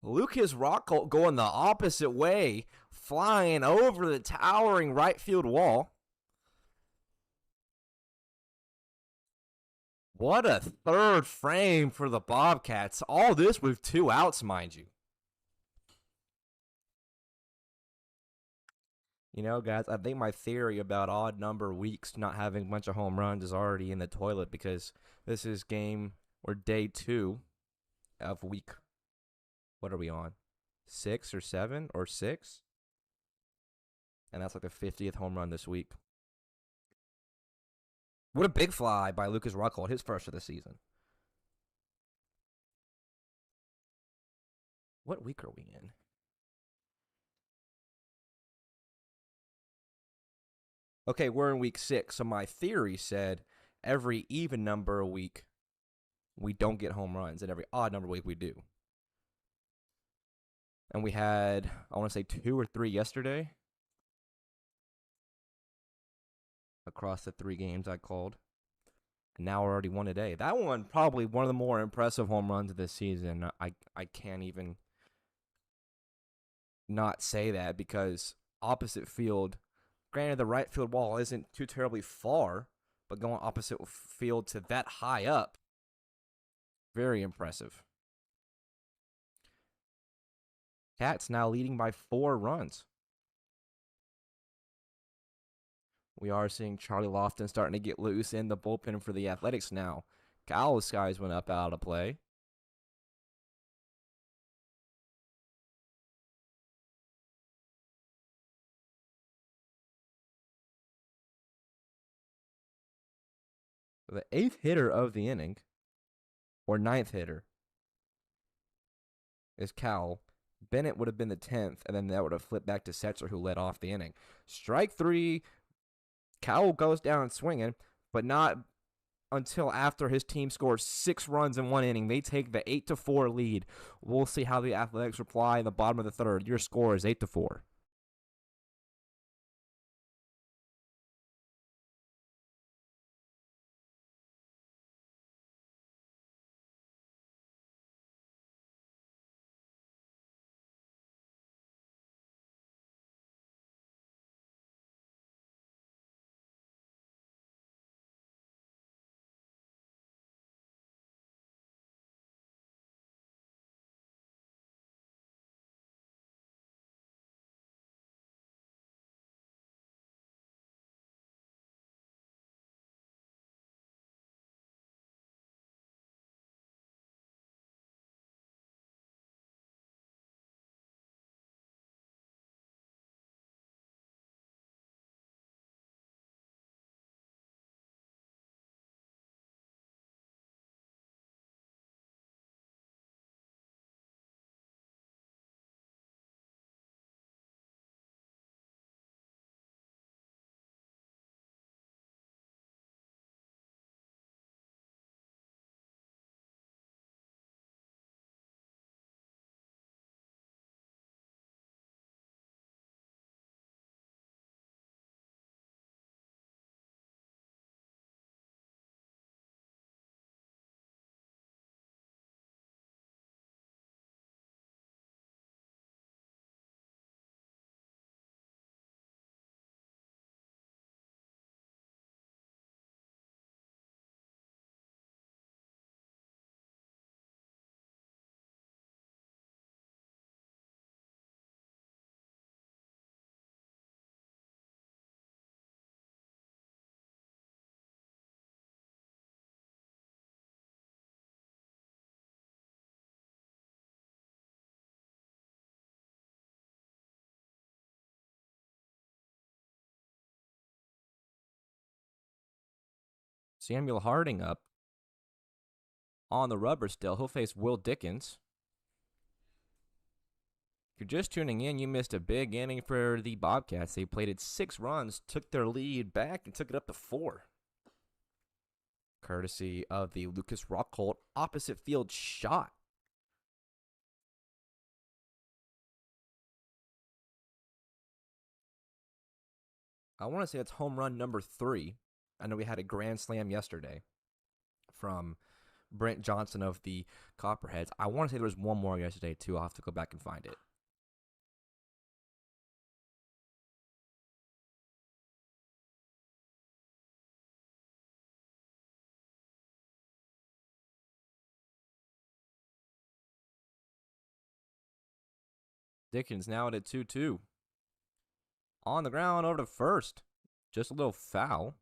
Lucas Rockholt going the opposite way, flying over the towering right field wall. What a third frame for the Bobcats. All this with 2 outs, mind you. You know, guys, I think my theory about odd number weeks not having a bunch of home runs is already in the toilet because this is game or day 2 of week. What are we on? 6 or 7 or 6? And that's like the 50th home run this week. What a big fly by Lucas Rockholt, his first of the season. What week are we in? Okay, we're in week 6. So my theory said every even number a week we don't get home runs, and every odd number week we do. And we had, I want to say 2 or 3 yesterday across the 3 games I called. And now we're already 1 today. That one probably one of the more impressive home runs of this season. I can't even not say that because opposite field, granted the right field wall isn't too terribly far, but going opposite field to that high up, very impressive. Cats now leading by 4 runs. We are seeing Charlie Lofton starting to get loose in the bullpen for the Athletics now. Cowles skies went up out of play. The 8th hitter of the inning, or 9th hitter, is Cowell. Bennett would have been the 10th, and then that would have flipped back to Setzer, who led off the inning. Strike 3. Cowell goes down swinging, but not until after his team scores 6 runs in 1 inning. They take the 8-4 lead. We'll see how the Athletics reply in the bottom of the 3rd. Your score is 8-4. Samuel Harding up on the rubber still. He'll face Will Dickens. If you're just tuning in, you missed a big inning for the Bobcats. They plated 6 runs, took their lead back, and took it up to 4. Courtesy of the Lucas Rockholt opposite field shot. I want to say that's home run number 3. I know we had a grand slam yesterday from Brent Johnson of the Copperheads. I want to say there was one more yesterday, too. I'll have to go back and find it. Dickens now at a 2-2. On the ground over to first. Just a little foul.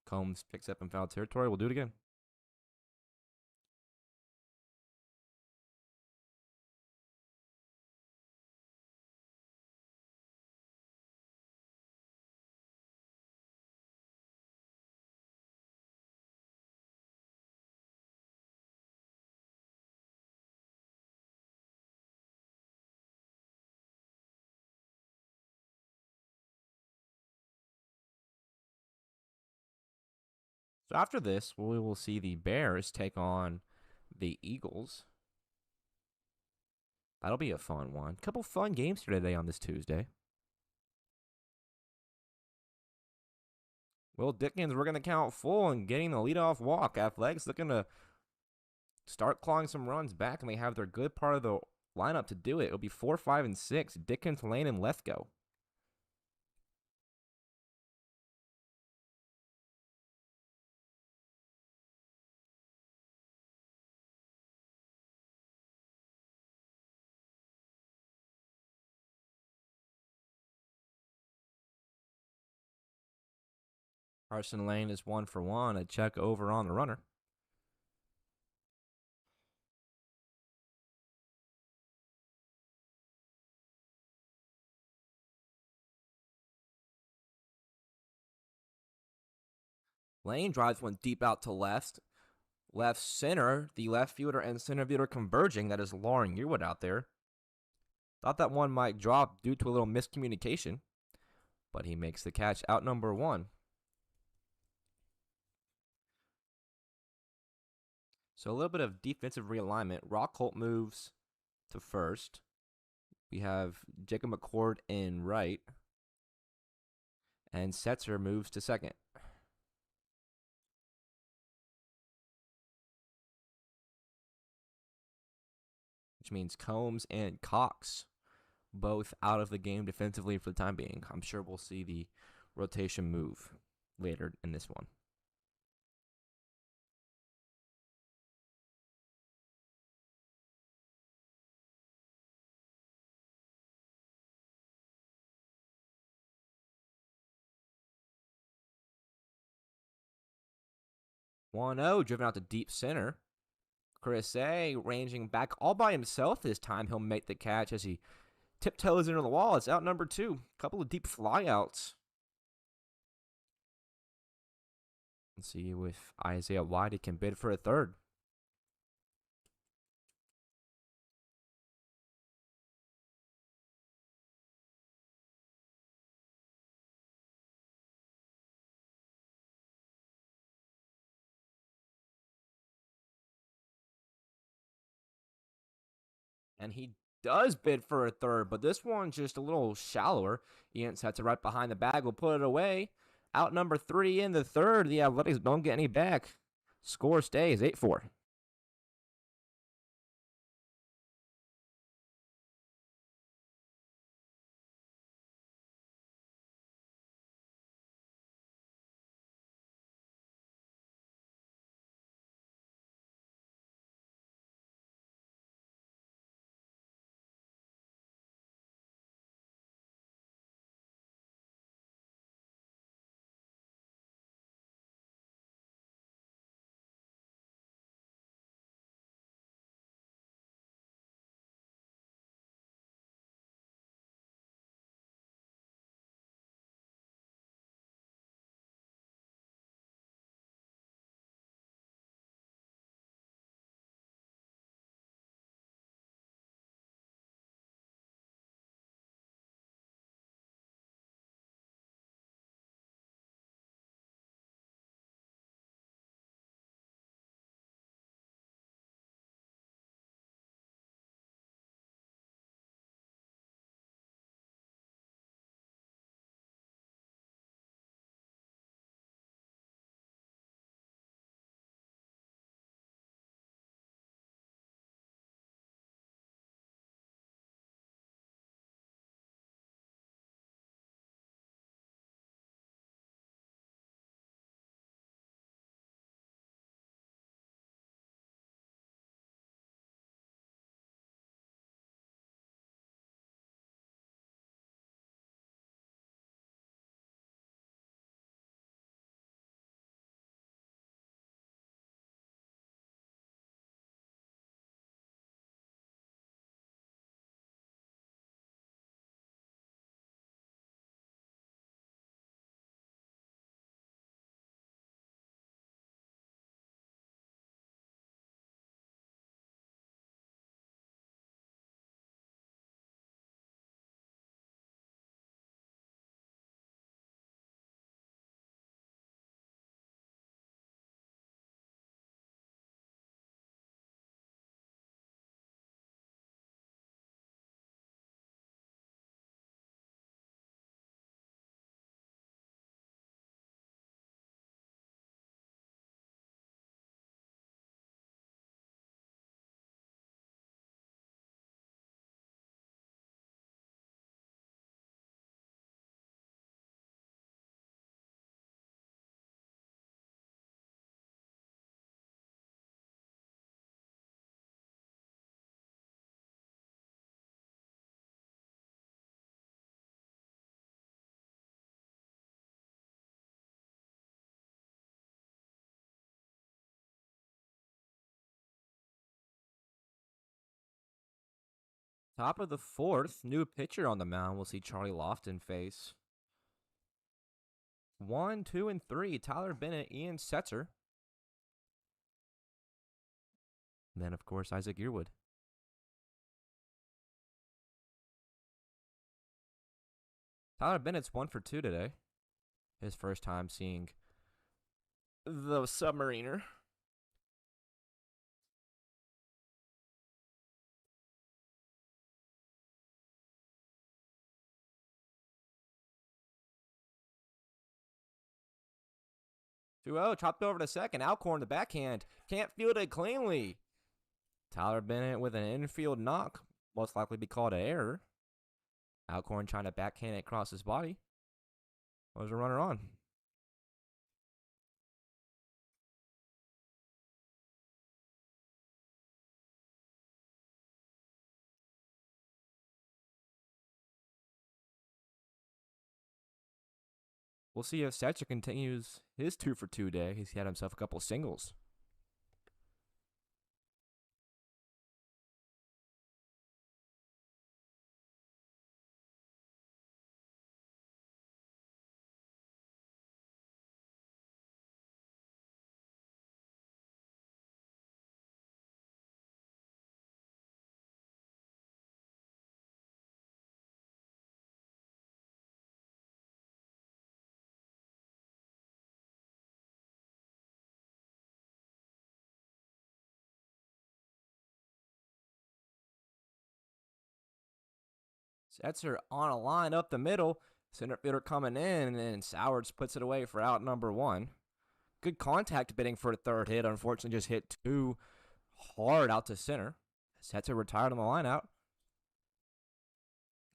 Combs picks up in foul territory. We'll do it again. So after this, we will see the Bears take on the Eagles. That'll be a fun one. Couple fun games here today on this Tuesday. Will Dickens, we're going to count full and getting the leadoff walk. Athletics looking to start clawing some runs back, and they have their good part of the lineup to do it. It'll be 4, 5, and 6. Dickens, Lane, and Lethgo. Carson Lane is 1 for 1. A check over on the runner. Lane drives one deep out to left. Left center, the left fielder and center fielder converging. That is Lauren Yearwood out there. Thought that one might drop due to a little miscommunication, but he makes the catch out number 1. So a little bit of defensive realignment. Rockholt moves to first. We have Jacob McCord in right. And Setzer moves to second. Which means Combs and Cox both out of the game defensively for the time being. I'm sure we'll see the rotation move later in this one. One zero driven out to deep center. Chris A ranging back all by himself this time. He'll make the catch as he tiptoes into the wall. It's out number 2. Couple of deep flyouts. Let's see if Isaiah Whitey can bid for a third. And he does bid for a third, but this one's just a little shallower. Ian sets it right behind the bag. Will put it away. Out number 3 in the third. The Athletics don't get any back. Score stays 8-4. Top of the fourth, new pitcher on the mound. We'll see Charlie Lofton face 1, 2, and 3. Tyler Bennett, Ian Setzer. And then, of course, Isaac Yearwood. Tyler Bennett's 1 for 2 today. His first time seeing the Submariner. Two 0, chopped over to second. Alcorn, the backhand. Can't field it cleanly. Tyler Bennett with an infield knock. Most likely be called an error. Alcorn trying to backhand it across his body. Was a runner on. We'll see if Setzer continues his 2 for 2 day. He's had himself a couple singles. Setzer on a line up the middle. Center fielder coming in, and then Sowards puts it away for out number 1. Good contact bidding for a third hit. Unfortunately, just hit too hard out to center. Setzer retired on the line out.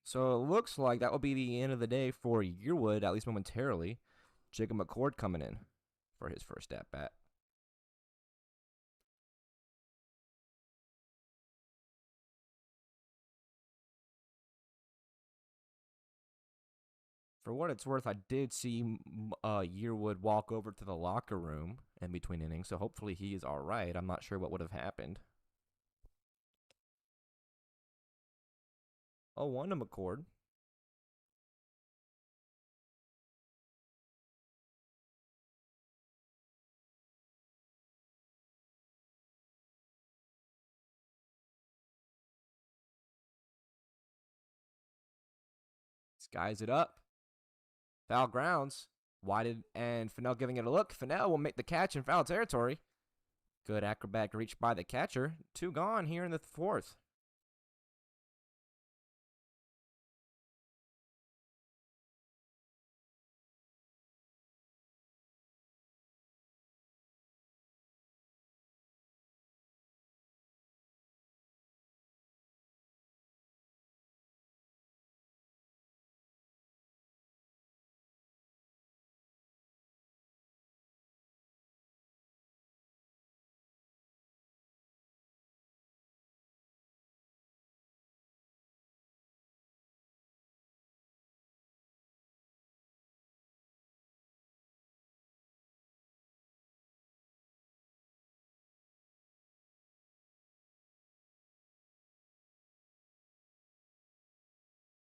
So it looks like that will be the end of the day for Yearwood, at least momentarily. Jacob McCord coming in for his first at bat. For what it's worth, I did see Yearwood walk over to the locker room in between innings, so hopefully he is all right. I'm not sure what would have happened. 0-1 to McCord. Skies it up. Foul grounds. Whited and Fennell giving it a look. Fennell will make the catch in foul territory. Good acrobatic reach by the catcher. 2 gone here in the fourth.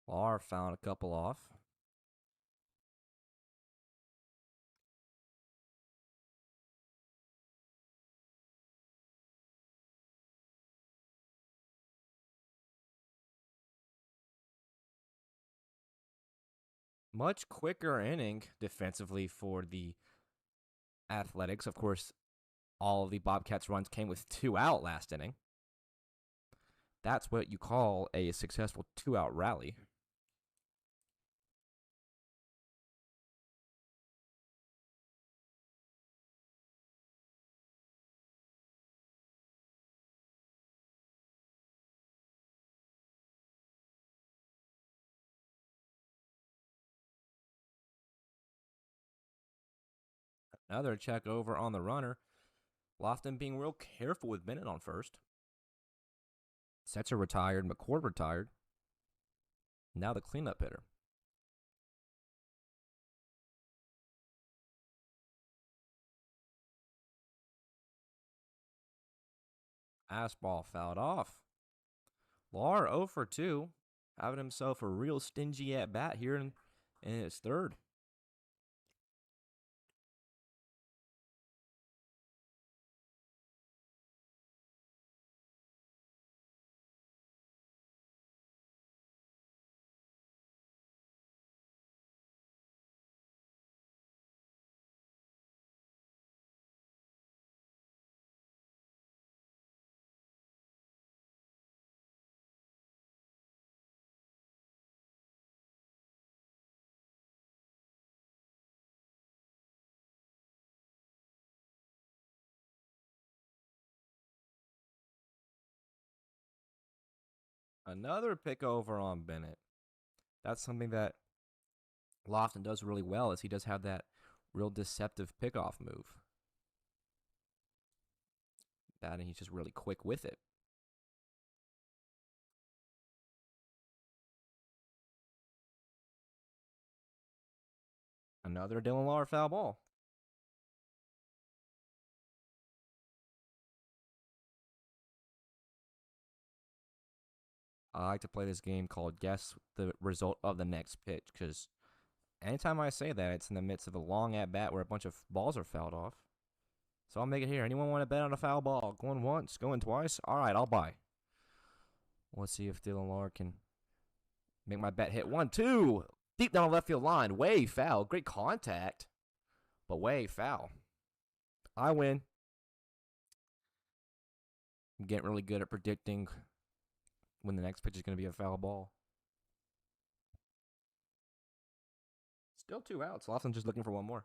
Lar found a couple off. Much quicker inning defensively for the Athletics. Of course, all of the Bobcats runs came with 2 out last inning. That's what you call a successful 2-out rally. Another check over on the runner. Lofton being real careful with Bennett on first. Setzer retired. McCord retired. Now the cleanup hitter. Fastball fouled off. Lar 0 for 2, having himself a real stingy at bat here in his third. Another pick over on Bennett. That's something that Lofton does really well, is he does have that real deceptive pickoff move. That, and he's just really quick with it. Another Dylan Lar foul ball. I like to play this game called Guess the Result of the Next Pitch, because anytime I say that, it's in the midst of a long at bat where a bunch of balls are fouled off. So I'll make it here. Anyone want to bet on a foul ball? Going once, going twice? All right, I'll buy. Let's see if Dylan Lar can make my bet hit. 1-2. Deep down the left field line. Way foul. Great contact, but way foul. I win. I'm getting really good at predicting when the next pitch is going to be a foul ball. Still 2 outs. Lawson's just looking for one more.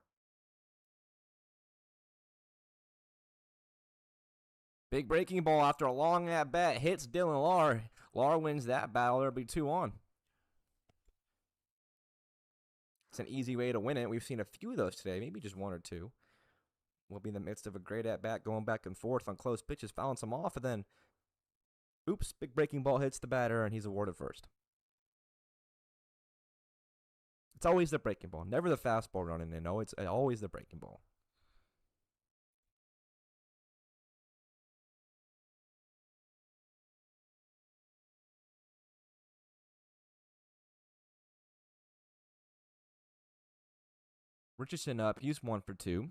Big breaking ball after a long at bat hits Dylan Lar. Lar wins that battle. There'll be 2 on. It's an easy way to win it. We've seen a few of those today, maybe just 1 or 2. We'll be in the midst of a great at bat, going back and forth on close pitches, fouling some off, and then, oops, big breaking ball hits the batter, and he's awarded first. It's always the breaking ball, never the fastball running in. No, it's always the breaking ball. Richardson up. He's 1 for 2.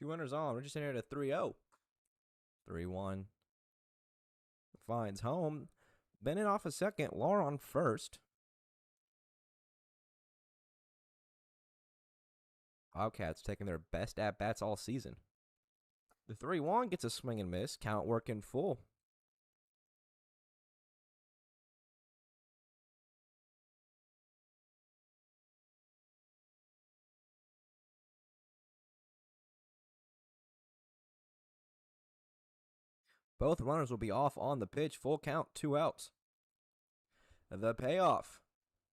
Two runners on. Richardson here at a 3-0. 3-1. Finds home. Bennett off a second. Lar on first. Bobcats taking their best at-bats all season. The 3-1 gets a swing and miss. Count working full. Both runners will be off on the pitch. Full count, 2 outs. The payoff.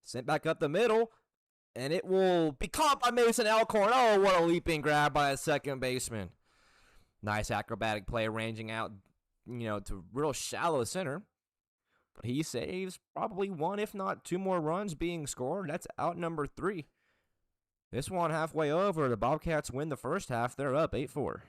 Sent back up the middle, and it will be caught by Mason Alcorn. Oh, what a leaping grab by a second baseman. Nice acrobatic play, ranging out, to real shallow center. But he saves probably 1, if not 2 more runs being scored. That's out number 3. This one halfway over. The Bobcats win the first half. They're up 8-4.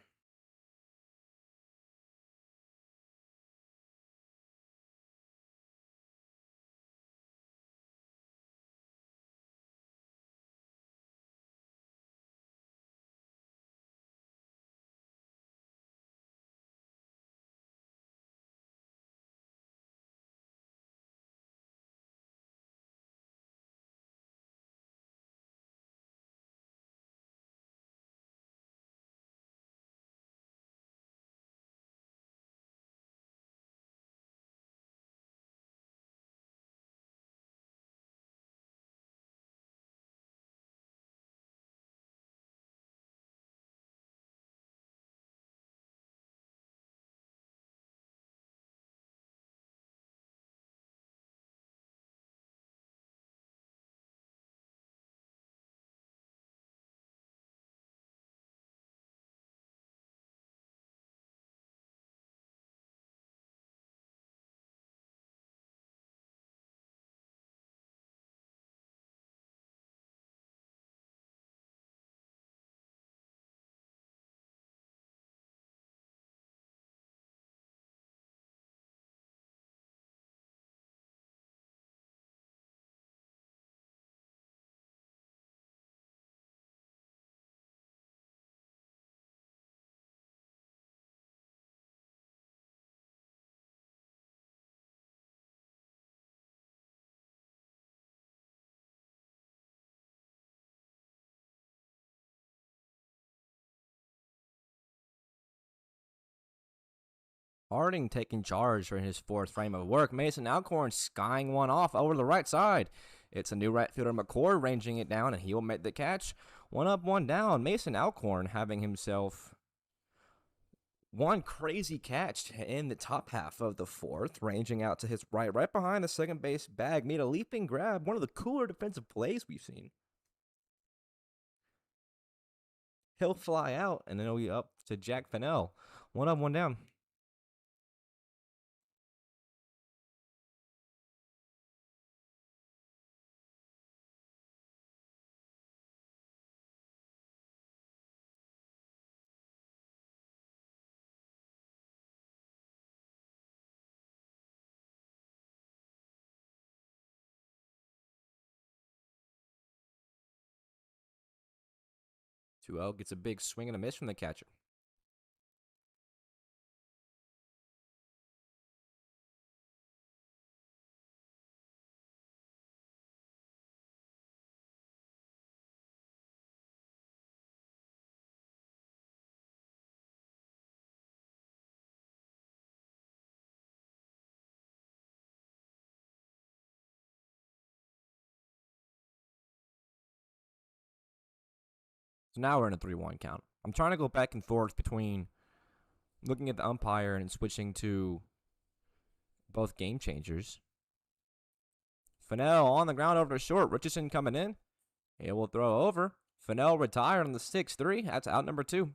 Harding taking charge for his fourth frame of work. Mason Alcorn skying one off over the right side. It's a new right fielder McCord ranging it down, and he'll make the catch. One up, one down. Mason Alcorn having himself one crazy catch in the top half of the fourth, ranging out to his right behind the second base bag. Made a leaping grab, one of the cooler defensive plays we've seen. He'll fly out, and then he'll be up to Jack Fennell. One up, one down. Two out, gets a big swing and a miss from the catcher. So now we're in a 3-1 count. I'm trying to go back and forth between looking at the umpire and switching to both game changers. Fennell on the ground over to short. Richardson coming in. He will throw over. Fennell retired on the 6-3. That's out number 2.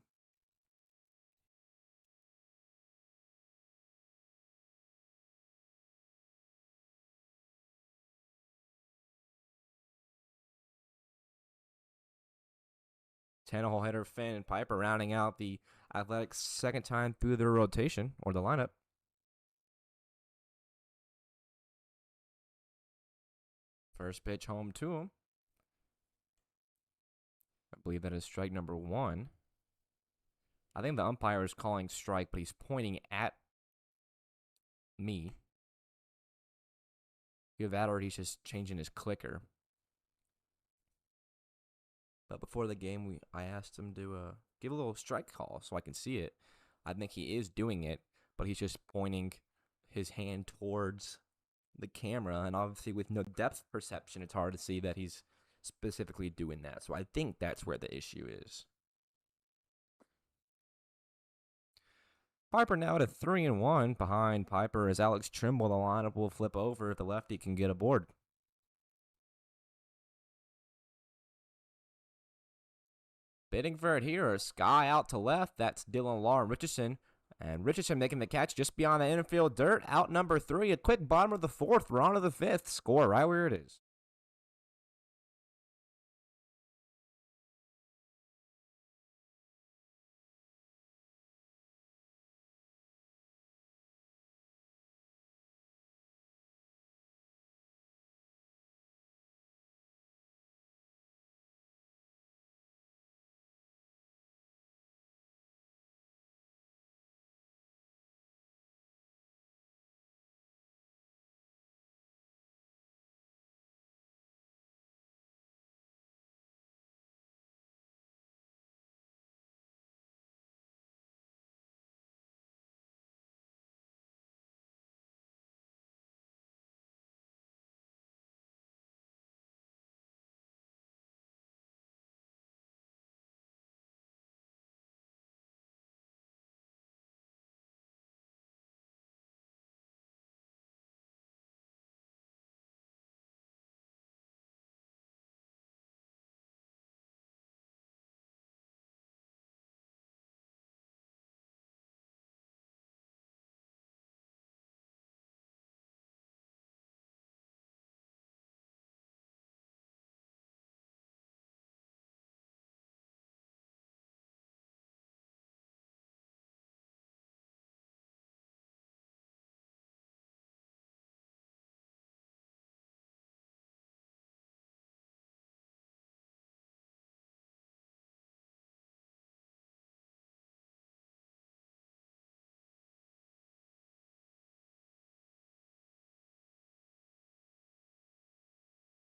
Ten-hole hitter Finn Piper rounding out the Athletics' second time through their rotation or the lineup. First pitch home to him. I believe that is strike number 1. I think the umpire is calling strike, but he's pointing at me. Either that or he's just changing his clicker. But before the game, I asked him to give a little strike call so I can see it. I think he is doing it, but he's just pointing his hand towards the camera, and obviously with no depth perception, it's hard to see that he's specifically doing that. So I think that's where the issue is. Piper now at a 3-1. Behind Piper is Alex Trimble. The lineup will flip over if the lefty can get aboard. Bidding for it here, a sky out to left. That's Dylan Law and Richardson. And Richardson making the catch just beyond the infield dirt. Out number 3. A quick bottom of the 4th. We're on to the 5th. Score right where it is.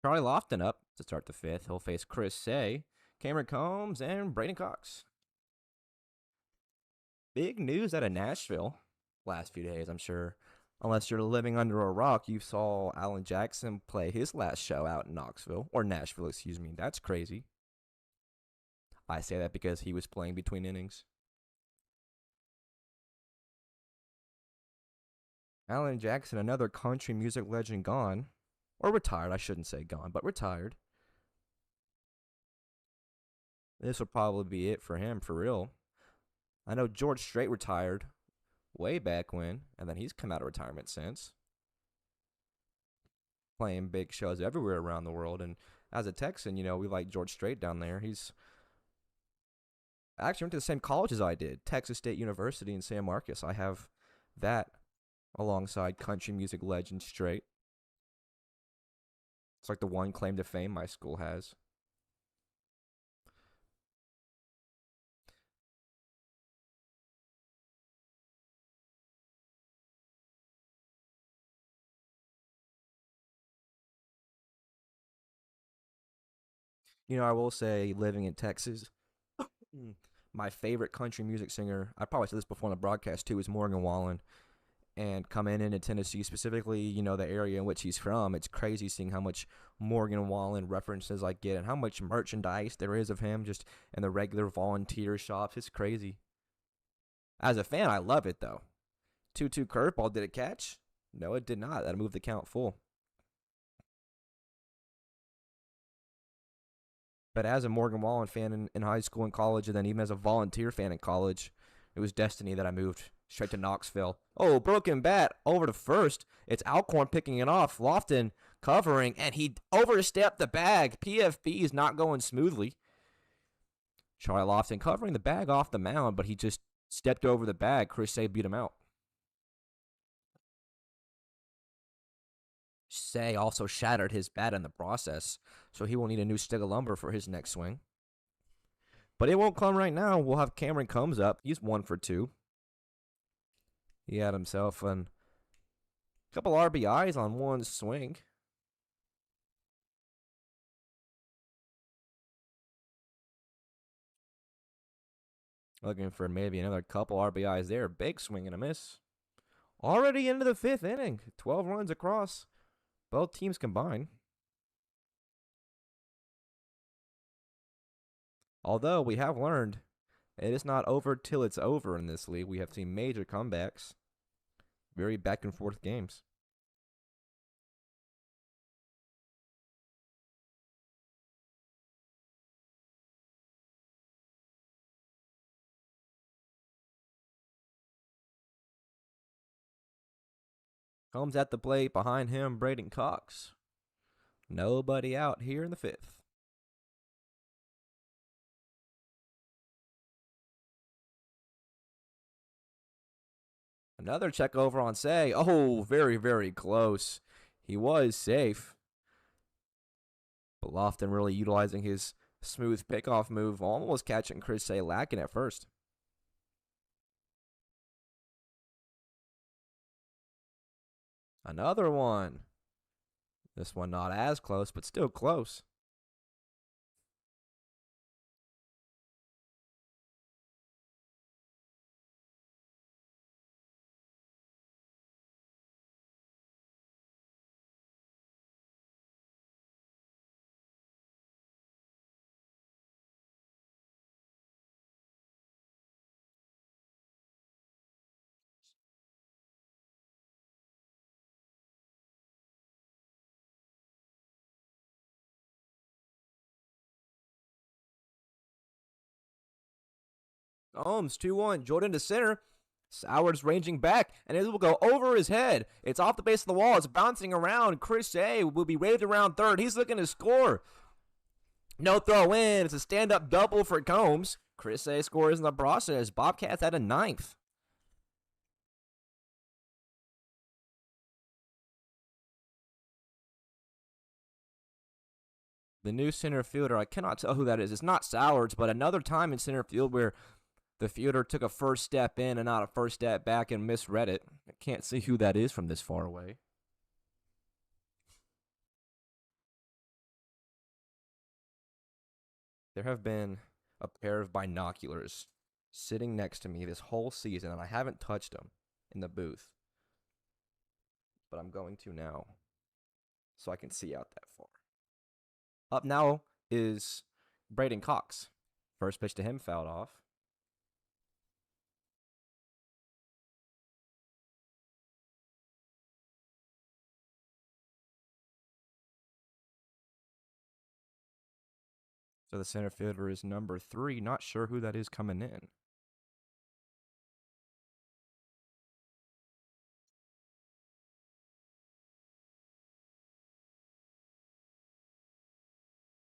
Charlie Lofton up to start the 5th. He'll face Chris Say, Cameron Combs, and Braden Cox. Big news out of Nashville. last few days, I'm sure. Unless you're living under a rock, you saw Alan Jackson play his last show out in Knoxville, or Nashville, excuse me. That's crazy. I say that because he was playing between innings. Alan Jackson, another country music legend, gone. Or retired, I shouldn't say gone, but retired. This will probably be it for him, for real. I know George Strait retired way back when, and then he's come out of retirement since, playing big shows everywhere around the world. And as a Texan, we like George Strait down there. He's actually went to the same college as I did, Texas State University in San Marcos. I have that alongside country music legend Strait. It's like the one claim to fame my school has. I will say, living in Texas, my favorite country music singer, I probably said this before on the broadcast too, is Morgan Wallen. And coming into Tennessee, specifically, the area in which he's from, it's crazy seeing how much Morgan Wallen references I get and how much merchandise there is of him just in the regular volunteer shops. It's crazy. As a fan, I love it though. 2-2 curveball, did it catch? No, it did not. That moved the count full. But as a Morgan Wallen fan in high school and college, and then even as a volunteer fan in college, it was destiny that I moved straight to Knoxville. Oh, broken bat over to first. It's Alcorn picking it off. Lofton covering, and he overstepped the bag. PFP is not going smoothly. Charlie Lofton covering the bag off the mound, but he just stepped over the bag. Chris Say beat him out. Say also shattered his bat in the process, so he will need a new stick of lumber for his next swing. But it won't come right now. We'll have Cameron Combs up. He's 1 for 2. He had himself a couple RBIs on one swing. Looking for maybe another couple RBIs there. Big swing and a miss. Already into the 5th inning. 12 runs across both teams combined. Although we have learned it is not over till it's over in this league. We have seen major comebacks. Very back and forth games. Comes at the plate behind him, Braden Cox. Nobody out here in the 5th. Another check over on Say. Oh, very, very close. He was safe. But Lofton really utilizing his smooth pickoff move, almost catching Chris Say lacking at first. Another one. This one not as close, but still close. Ohms 2-1. Jordan to center. Sowers ranging back, and it will go over his head. It's off the base of the wall. It's bouncing around. Chris A will be waved around third. He's looking to score. No throw in. It's a stand-up double for Combs. Chris A scores in the process. Bobcats at a 9th. The new center fielder, I cannot tell who that is. It's not Sowers, but another time in center field where the fielder took a first step in and not a first step back and misread it. I can't see who that is from this far away. There have been a pair of binoculars sitting next to me this whole season, and I haven't touched them. in the booth, but I'm going to now so I can see out that far. Up now is Braden Cox. First pitch to him fouled off. So the center fielder is number 3. Not sure who that is coming in.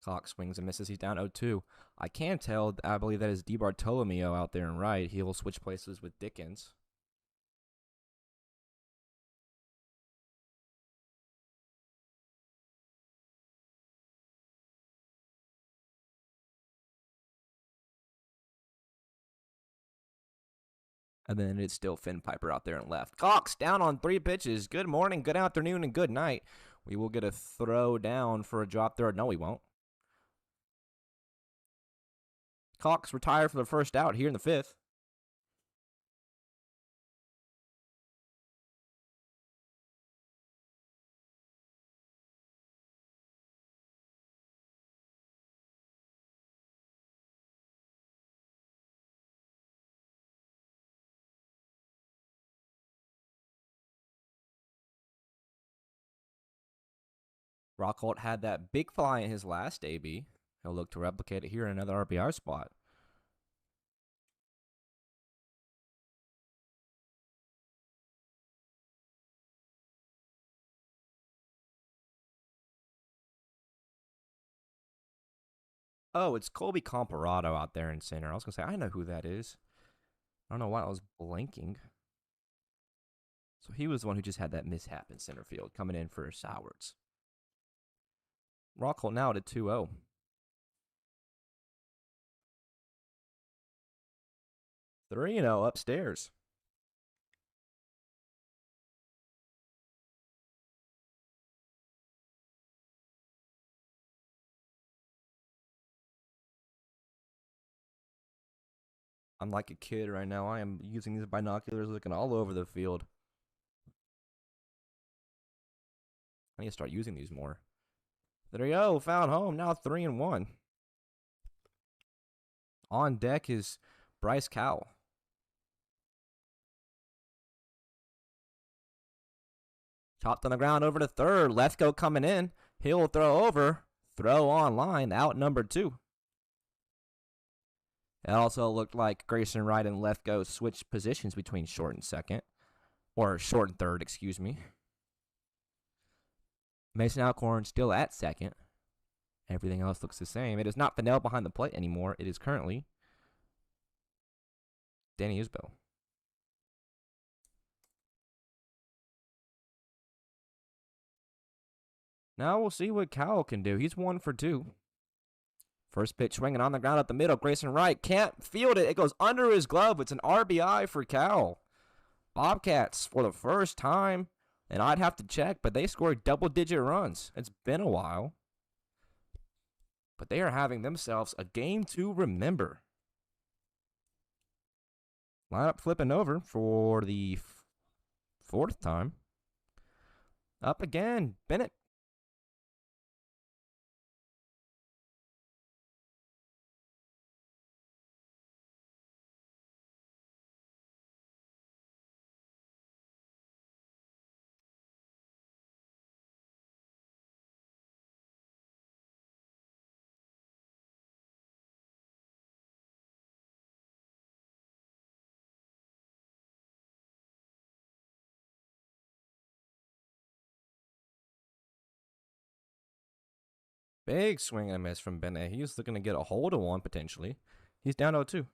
Cox swings and misses. He's down 0-2. I can tell, I believe that is DiBartolomeo out there in right. He will switch places with Dickens. And then it's still Finn Piper out there in left. Cox down on 3 pitches. Good morning, good afternoon, and good night. We will get a throw down for a drop third. No, we won't. Cox retired for the first out here in the 5th. Rockhold had that big fly in his last AB. He'll look to replicate it here in another RBI spot. Oh, it's Colby Comparado out there in center. I was going to say, I know who that is. I don't know why I was blanking. So he was the one who just had that mishap in center field, coming in for Sowards. Rockhold now at 2-0. Three 3-0 upstairs. I'm like a kid right now. I am using these binoculars, looking all over the field. I need to start using these more. There we go. Found home. Now 3-1. On deck is Bryce Cowell. Chopped on the ground over to third. Lethko coming in. He'll throw over. Throw on line. Out number 2. It also looked like Grayson Wright and Lethko switched positions between short and second. Or short and third, excuse me. Mason Alcorn still at second. Everything else looks the same. It is not Fennell behind the plate anymore. It is currently Danny Isbell. Now we'll see what Cowell can do. He's 1 for 2. First pitch swinging on the ground up the middle. Grayson Wright can't field it. It goes under his glove. It's an RBI for Cowell. Bobcats for the first time, and I'd have to check, but they scored double-digit runs. It's been a while. But they are having themselves a game to remember. Lineup flipping over for the 4th time. Up again, Bennett. Big swing and a miss from Bennett. He's looking to get a hold of one potentially. He's down 0-2.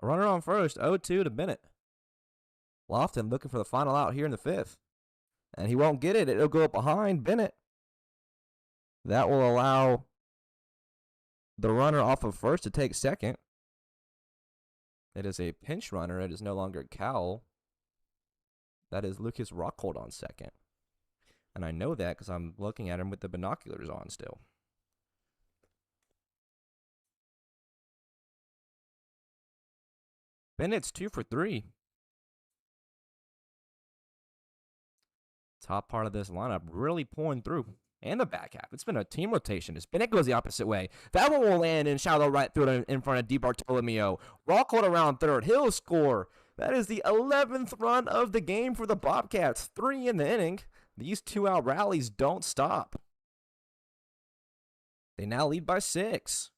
A runner on first, 0-2 to Bennett. Lofton looking for the final out here in the 5th. And he won't get it. It'll go behind Bennett. That will allow the runner off of first to take second. It is a pinch runner. It is no longer Cowell. That is Lucas Rockhold on second. And I know that because I'm looking at him with the binoculars on still. Bennett's 2 for 3. Top part of this lineup really pulling through. And the back half. It's been a team rotation as Bennett goes the opposite way. That one will land in shallow right through it in front of DiBartolomeo. Rockhold around third. He'll score. That is the 11th run of the game for the Bobcats. 3 in the inning. These 2-out rallies don't stop. They now lead by 6.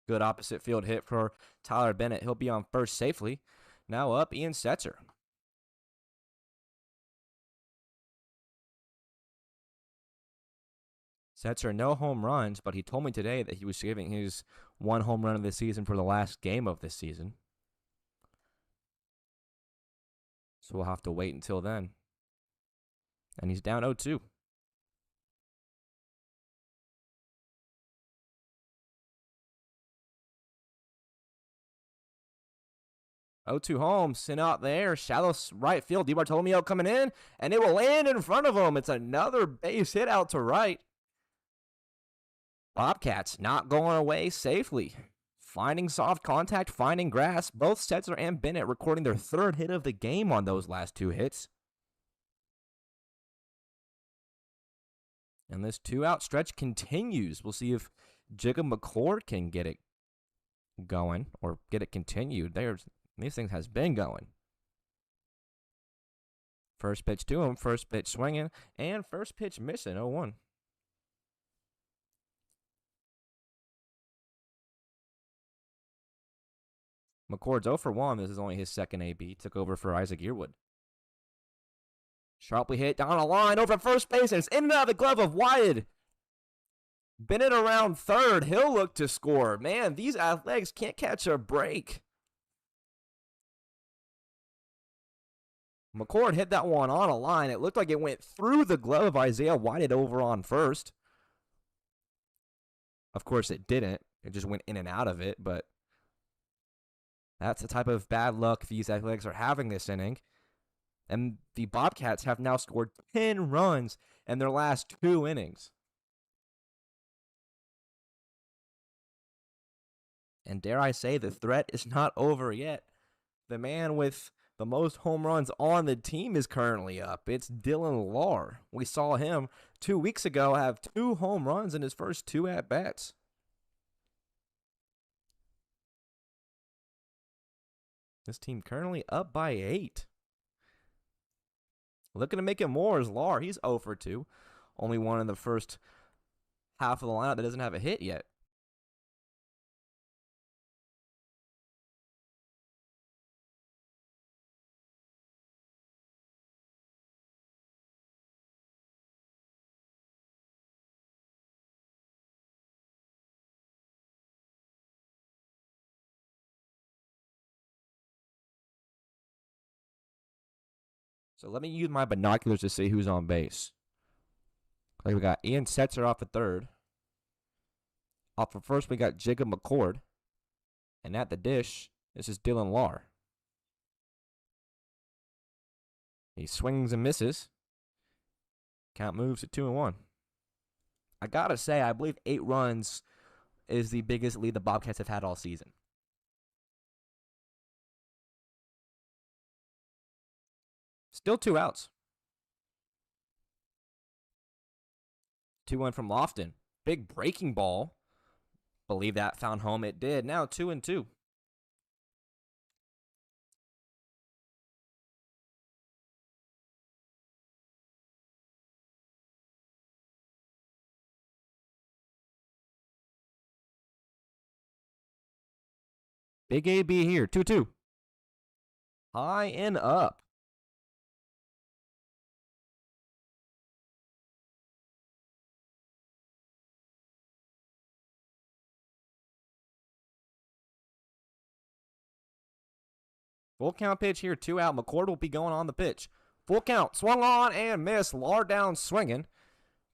Good opposite field hit for Tyler Bennett. He'll be on first safely. Now up, Ian Setzer. Setzer, no home runs, but he told me today that he was saving his 1 home run of the season for the last game of this season. So we'll have to wait until then. And he's down 0-2. 0-2 home, sent out there, shallow right field. DiBartolomeo coming in, and it will land in front of him. It's another base hit out to right. Bobcats not going away safely. Finding soft contact, finding grass. Both Setzer and Bennett recording their 3rd hit of the game on those last 2 hits. And this 2-out stretch continues. We'll see if Jacob McCord can get it going or get it continued. These things has been going. First pitch to him, first pitch swinging, and first pitch missing, 0-1. McCord's 0 for 1. This is only his 2nd AB. Took over for Isaac Yearwood. Sharply hit down a line over first base, and it's in and out of the glove of Wyatt. Bennett around 3rd. He'll look to score. Man, these Athletics can't catch a break. McCord hit that one on a line. It looked like it went through the glove of Isaiah Whitehead over on first. Of course, it didn't. It just went in and out of it, but that's the type of bad luck these Athletics are having this inning. And the Bobcats have now scored 10 runs in their last 2 innings. And dare I say, the threat is not over yet. The man with the most home runs on the team is currently up. It's Dylan Lahr. We saw him 2 weeks ago have 2 home runs in his first 2 at-bats. This team currently up by 8. Looking to make it more is Lahr. He's 0 for 2. Only one in the first half of the lineup that doesn't have a hit yet. So let me use my binoculars to see who's on base. Like we got Ian Setzer off at 3rd. Off of first, we got Jacob McCord. And at the dish, this is Dylan Lahr. He swings and misses. Count moves to 2-1. I gotta say, I believe 8 runs is the biggest lead the Bobcats have had all season. Still 2 outs. 2-1 from Lofton. Big breaking ball. Believe that found home. It did. Now 2-2. Big AB here. 2-2. High and up. Full count pitch here, 2 out. McCord will be going on the pitch. Full count, swung on and missed. Lahr down swinging.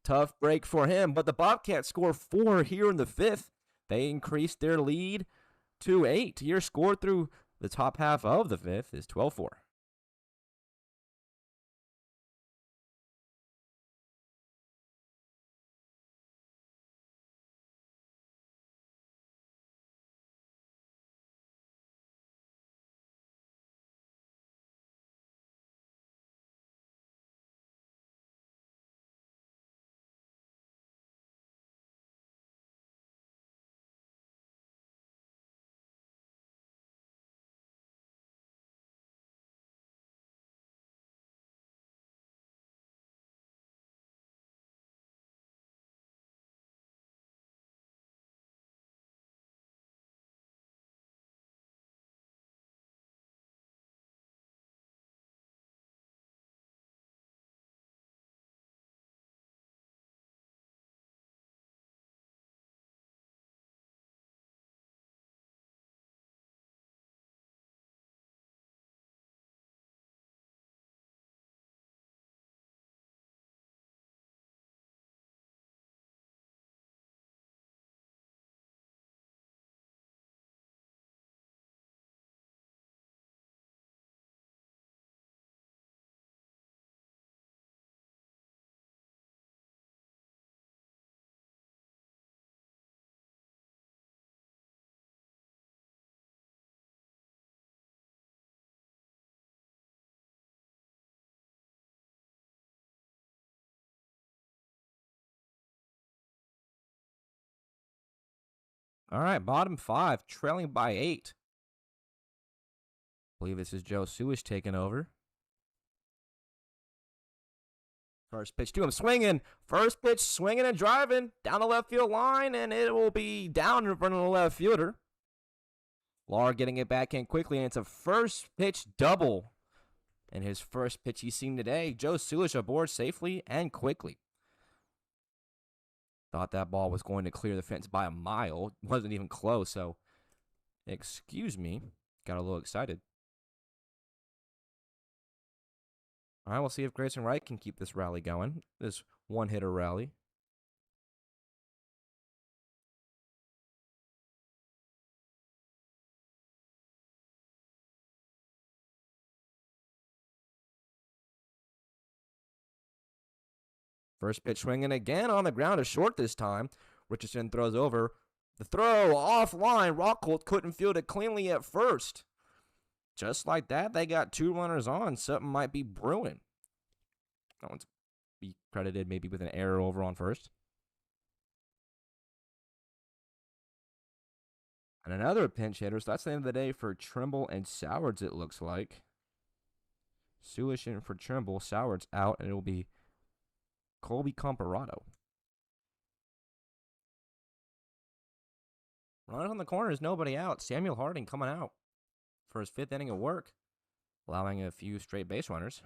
Tough break for him, but the Bobcats score 4 here in the 5th. They increased their lead to 8. Your score through the top half of the 5th is 12-4. All right, bottom 5, trailing by 8. I believe this is Joe Suish taking over. First pitch to him, swinging. First pitch, swinging and driving down the left field line, and it will be down in front of the left fielder. Lar getting it back in quickly, and it's a first pitch double. And his first pitch he's seen today. Joe Sulish aboard safely and quickly. Thought that ball was going to clear the fence by a mile. It wasn't even close, so excuse me. Got a little excited. All right, we'll see if Grayson Wright can keep this rally going. This one-hitter rally. First pitch swinging again on the ground is short this time. Richardson throws over. The throw offline. Rockholt couldn't field it cleanly at first. Just like that, they got 2 runners on. Something might be brewing. That one's be credited maybe with an error over on first. And another pinch hitter. So that's the end of the day for Trimble and Sowards, it looks like. Sulish in for Trimble. Sowards out, and it will be Colby Comparado. Runners on the corners, nobody out. Samuel Harding coming out for his 5th inning of work, allowing a few straight base runners.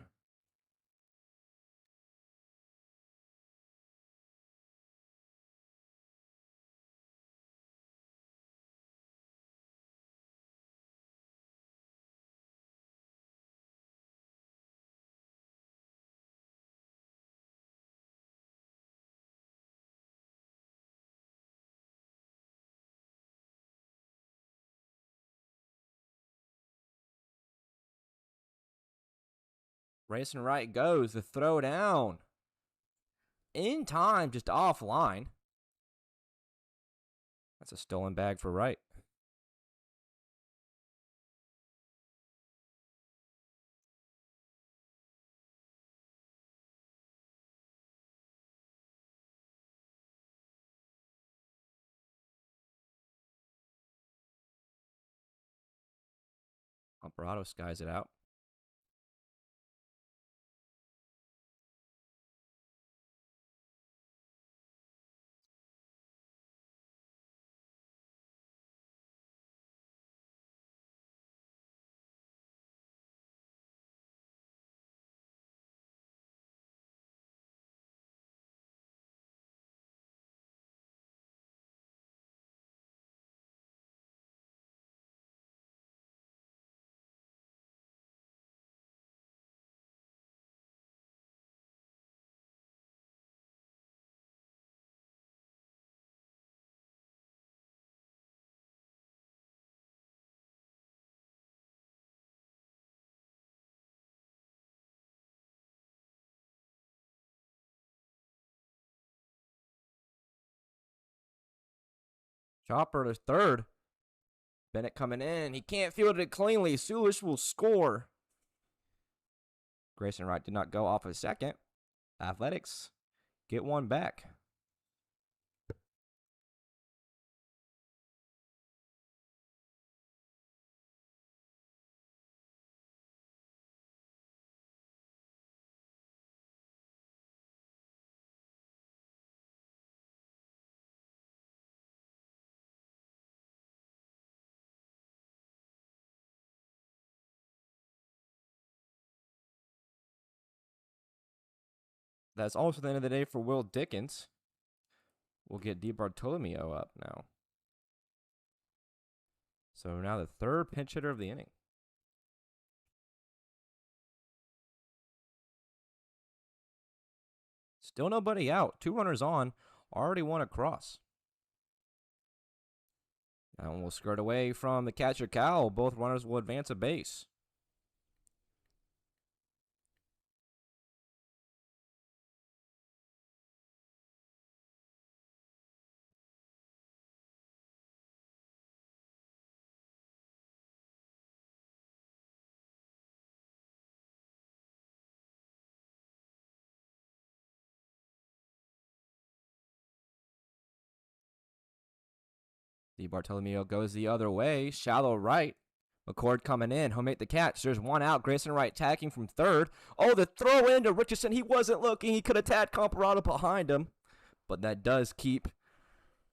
Grayson Wright goes. The throw down. In time, just offline. That's a stolen bag for Wright. Comparado skies it out. Chopper to third. Bennett coming in. He can't field it cleanly. Sulish will score. Grayson Wright did not go off a second. Athletics get one back. That's also the end of the day for Will Dickens. We'll get DiBartolomeo up now. So now the 3rd pinch hitter of the inning. Still nobody out. 2 runners on. Already one across. And we'll skirt away from the catcher Cal. Both runners will advance a base. Bartolomeo goes the other way. Shallow right. McCord coming in. He'll make the catch. There's one out. Grayson Wright tagging from third. Oh, the throw into Richardson. He wasn't looking. He could have tagged Comparado behind him. But that does keep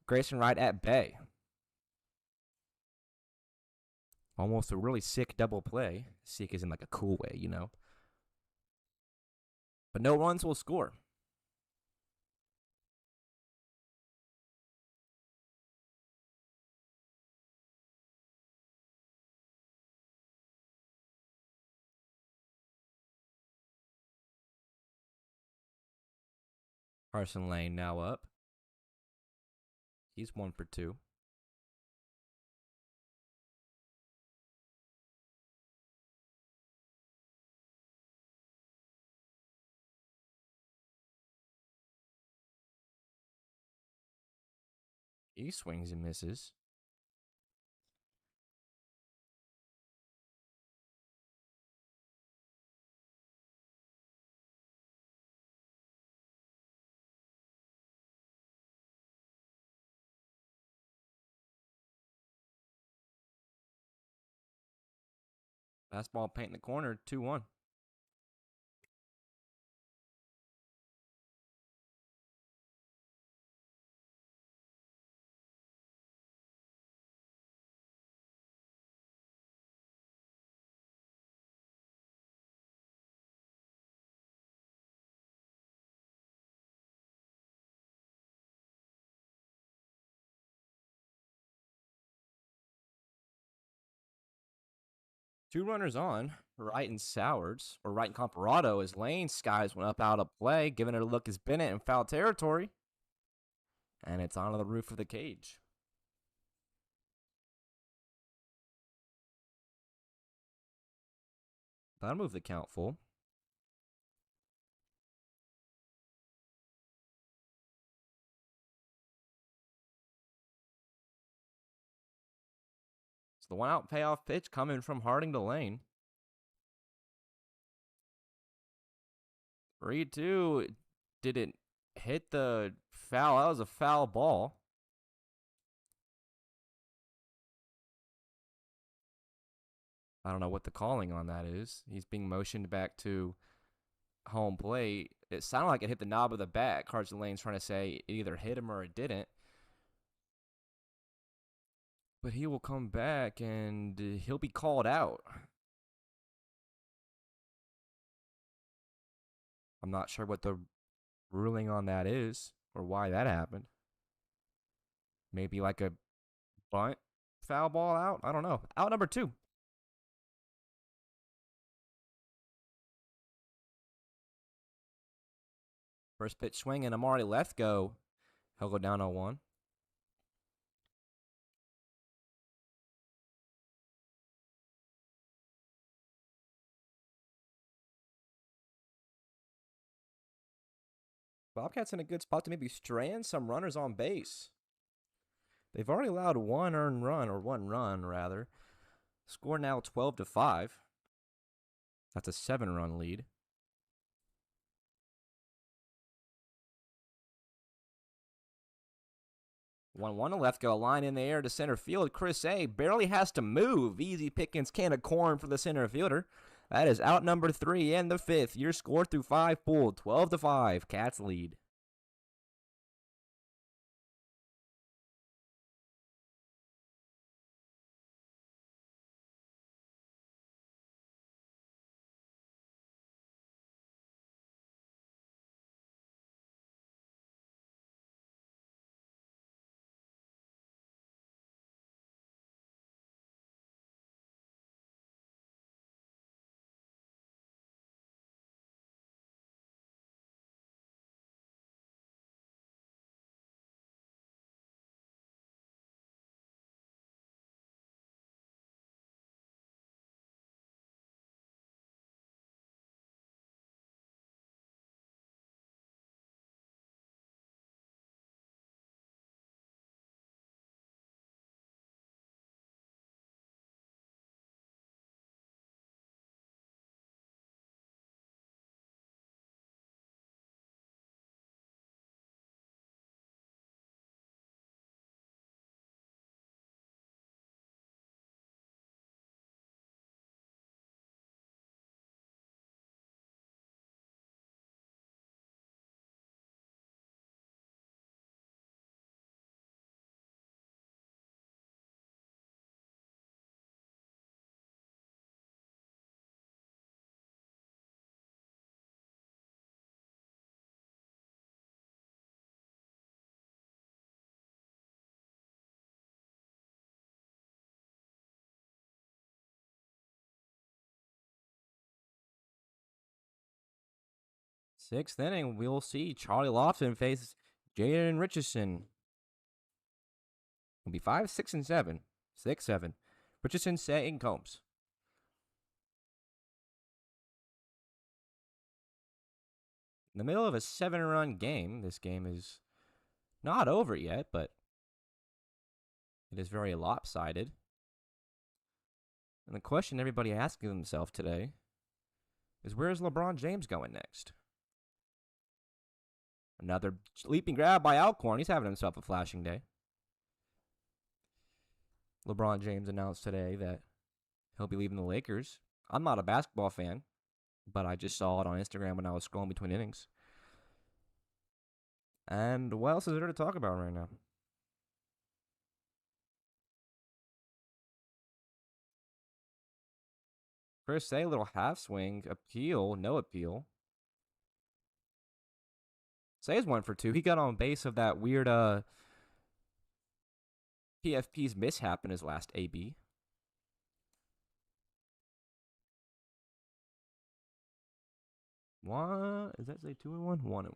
Grayson Wright at bay. Almost a really sick double play. Sick is in like a cool way, you know. But no runs will score. Carson Lane now up. He's 1 for 2. He swings and misses. Fastball paint in the corner, 2-1. Two runners on, Wright and Sowards, or Wright and Comparado, as Lane skies one up out of play, giving it a look as Bennett in foul territory. And it's onto the roof of the cage. That'll move the count full. So the 1-out payoff pitch coming from Harding to Lane. 3-2. Didn't hit the foul. That was a foul ball. I don't know what the calling on that is. He's being motioned back to home plate. It sounded like it hit the knob of the bat. Carson Lane's trying to say it either hit him or it didn't. But he will come back and he'll be called out. I'm not sure what the ruling on that is or why that happened. Maybe like a bunt foul ball out? I don't know. Out number 2. First pitch swing and Amari Lethgo. He'll go down 0-1. Bobcats in a good spot to maybe strand some runners on base. They've already allowed one earned run, or one run rather. Score now 12-5. That's a 7-run lead. 1-1 to Lethgo. Line in the air to center field. Chris A. barely has to move. Easy pickings, can of corn for the center fielder. That is out number 3 in the 5th. Your score through 5 pulled. 12-5. Cats lead. Sixth inning, we'll see Charlie Lofton face Jaden Richardson. It'll be 5, 6, and 7. 6, 7. Richardson setting Combs. In the middle of a 7-run game, this game is not over yet, but it is very lopsided. And the question everybody asking themselves today is, where's LeBron James going next? Another leaping grab by Alcorn. He's having himself a flashing day. LeBron James announced today that he'll be leaving the Lakers. I'm not a basketball fan, but I just saw it on Instagram when I was scrolling between innings. And what else is there to talk about right now? Chris Say, little half swing, appeal, no appeal. Say's 1 for 2. He got on base of that weird PFP's mishap in his last AB. What? Does that say 2-1? 1-1.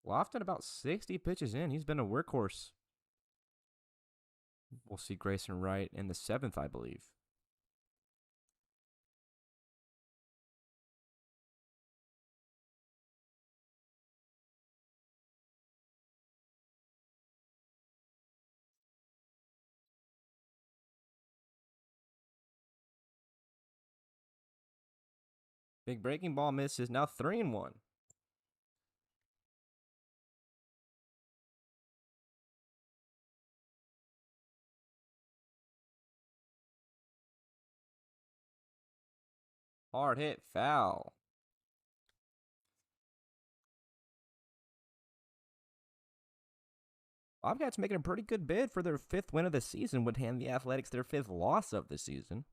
Lofton about 60 pitches in. He's been a workhorse. We'll see Grayson Wright in the 7th, I believe. Big breaking ball misses. Now 3-1. Hard hit, foul. Bobcats making a pretty good bid for their 5th win of the season would hand the Athletics their 5th loss of the season.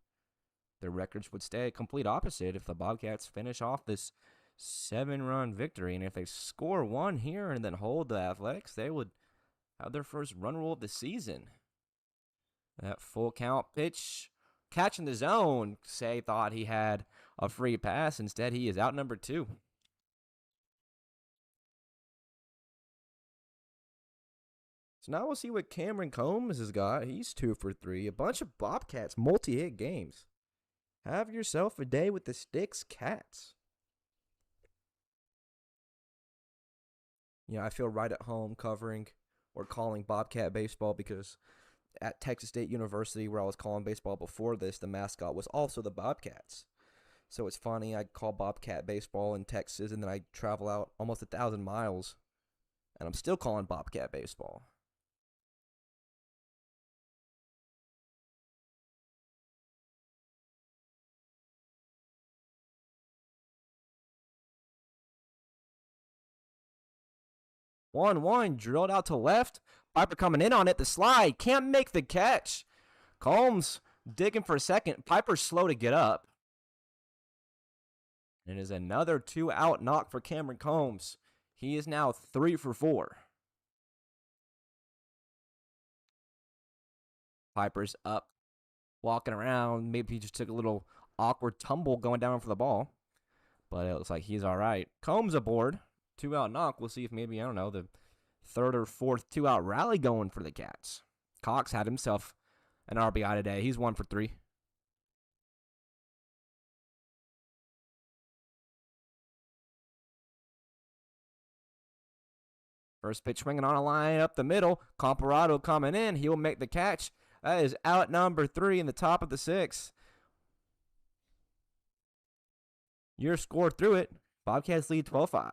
Their records would stay a complete opposite if the Bobcats finish off this 7-run victory. And if they score 1 here and then hold the Athletics, they would have their first run rule of the season. That full count pitch, catching the zone. Say thought he had a free pass. Instead, he is out number 2. So now we'll see what Cameron Combs has got. He's 2 for 3. A bunch of Bobcats multi-hit games. Have yourself a day with the Sticks Cats. I feel right at home covering or calling Bobcat baseball because at Texas State University, where I was calling baseball before this, the mascot was also the Bobcats. So it's funny, I call Bobcat baseball in Texas, and then I travel out almost 1,000 miles, and I'm still calling Bobcat baseball. One drilled out to left. Piper coming in on it. The slide. Can't make the catch. Combs digging for a second. Piper's slow to get up. It is another 2-out knock for Cameron Combs. He is now 3 for 4. Piper's up, walking around. Maybe he just took a little awkward tumble going down for the ball. But it looks like he's all right. Combs aboard. 2-out knock. We'll see if maybe, I don't know, the 3rd or 4th 2-out rally going for the Cats. Cox had himself an RBI today. He's 1 for 3. First pitch swinging on a line up the middle. Comparado coming in. He will make the catch. That is out number 3 in the top of the 6th. Your score through it. Bobcats lead 12-5.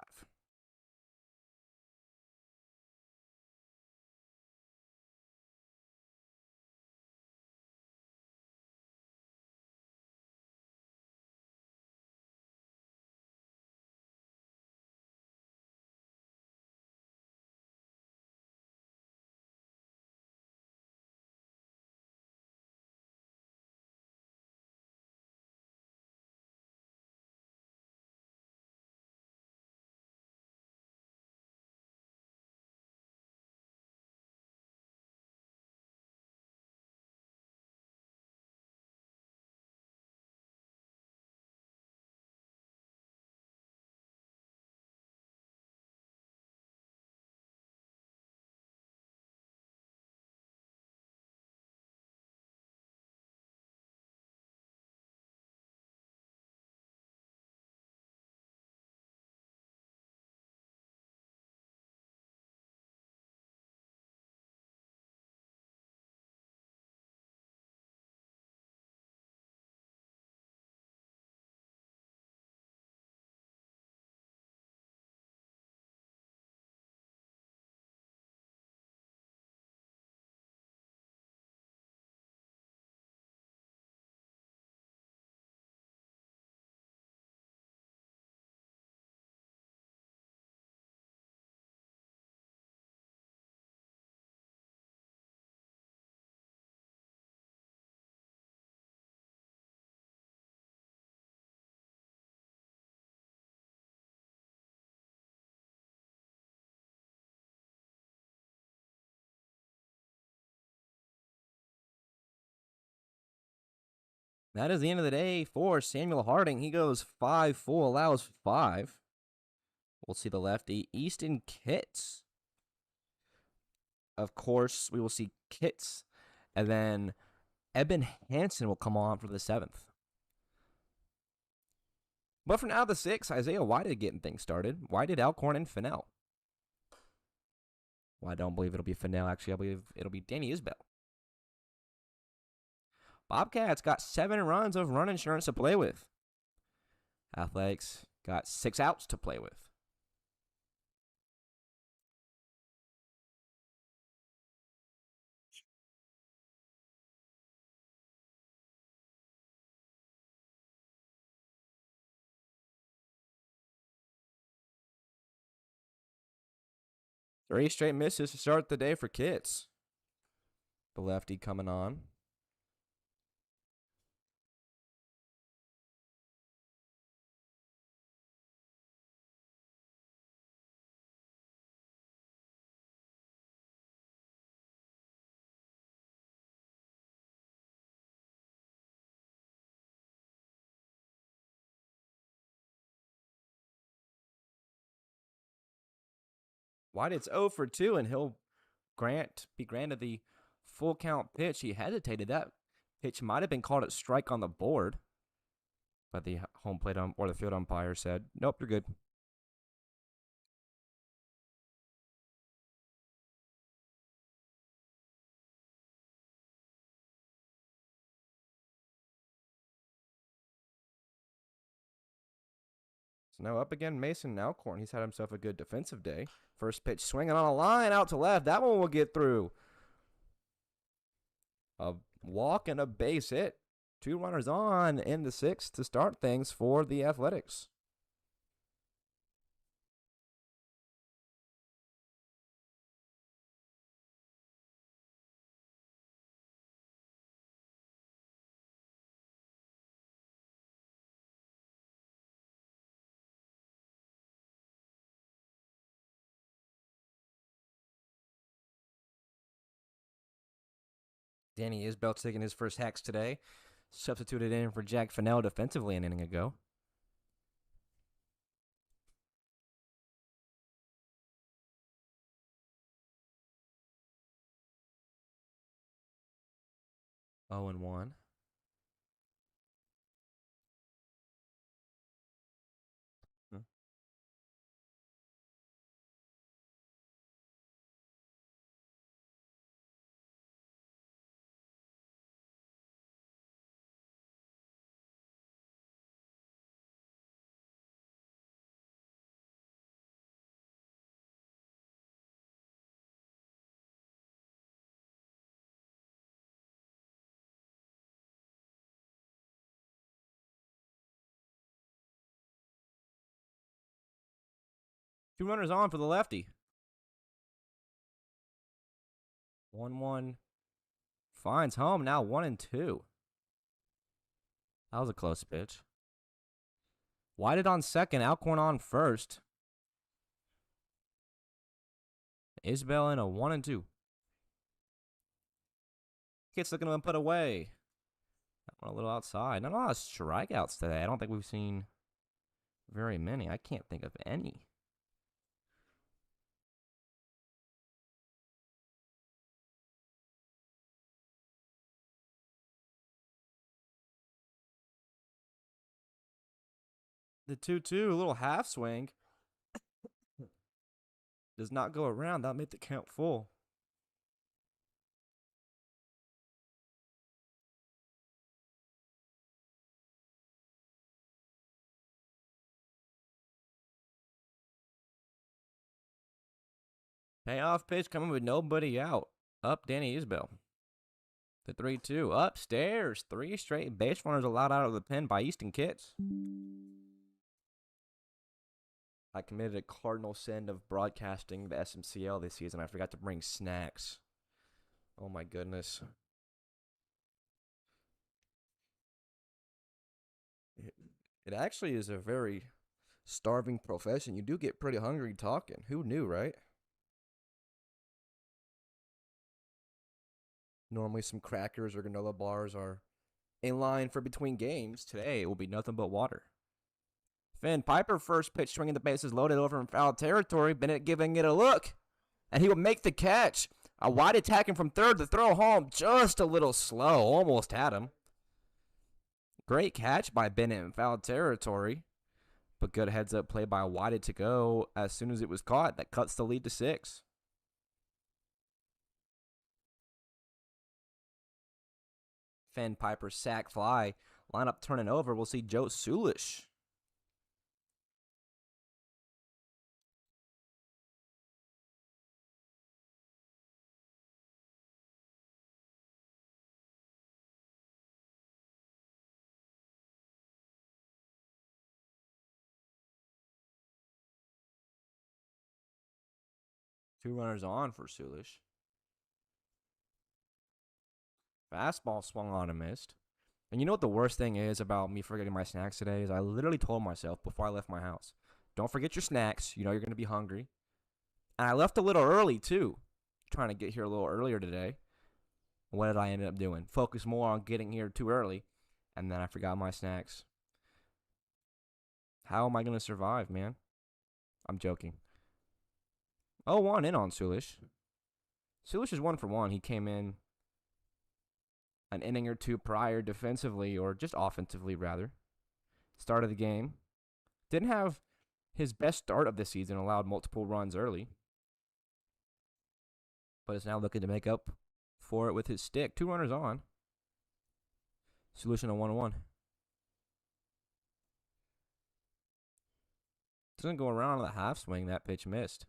That is the end of the day for Samuel Harding. He goes 5 full, allows 5. We'll see the lefty, Easton Kitts. Of course, we will see Kitts. And then Eben Hansen will come on for the 7th. But for now, the 6th, Isaiah Whited getting things started. Whited, Alcorn, and Fennell. Well, I don't believe it'll be Fennell. Actually, I believe it'll be Danny Isbell. Bobcats got 7 runs of run insurance to play with. Athletics got 6 outs to play with. Three straight misses to start the day for Kitts. The lefty coming on. White's 0 for 2, and he'll be granted the full count pitch. He hesitated. That pitch might have been called a strike on the board, but the home plate or the field umpire said, "Nope, you're good." So now up again, Mason Alcorn. He's had himself a good defensive day. First pitch swinging on a line out to left. That one will get through. A walk and a base hit. 2 runners on in the 6th to start things for the Athletics. Danny Isbell taking his first hacks today. Substituted in for Jack Fennell defensively an inning ago. Oh and 1. Hmm. 2 runners on for the lefty. 1-1 finds home. Now 1-2. That was a close pitch. Whited on second. Alcorn on first. Isbell in a 1-2. Kitts looking to put away. That one a little outside. Not a lot of strikeouts today. I don't think we've seen very many. I can't think of any. The 2-2, a little half swing. Does not go around. That'll make the count full. Payoff pitch coming with nobody out. Up Danny Isbell. The 3-2. Upstairs. 3 straight base runners allowed out of the pen by Easton Kitts. I committed a cardinal sin of broadcasting the SMCL this season. I forgot to bring snacks. Oh my goodness. It actually is a very starving profession. You do get pretty hungry talking. Who knew, right? Normally some crackers or granola bars are in line for between games. Today it will be nothing but water. Finn Piper first pitch swinging the bases loaded over in foul territory. Bennett giving it a look, and he will make the catch. A wide attacking from third. The throw home just a little slow. Almost had him. Great catch by Bennett in foul territory, but good heads-up play by Whited to go as soon as it was caught. That cuts the lead to 6. Finn Piper sack fly. Lineup turning over. We'll see Joe Sulish. Two runners on for Sulish. Fastball swung on and missed. And you know what the worst thing is about me forgetting my snacks today is I literally told myself before I left my house, don't forget your snacks. You know you're going to be hungry. And I left a little early, too. Trying to get here a little earlier today. What did I end up doing? Focus more on getting here too early. And then I forgot my snacks. How am I going to survive, man? I'm joking. 0-1 in on Sulish. Sulish is 1 for 1. He came in an inning or two prior defensively, or just offensively, rather. Start of the game. Didn't have his best start of the season, allowed multiple runs early. But is now looking to make up for it with his stick. 2 runners on. Solution a 1-1. Doesn't go around on the half swing. That pitch missed.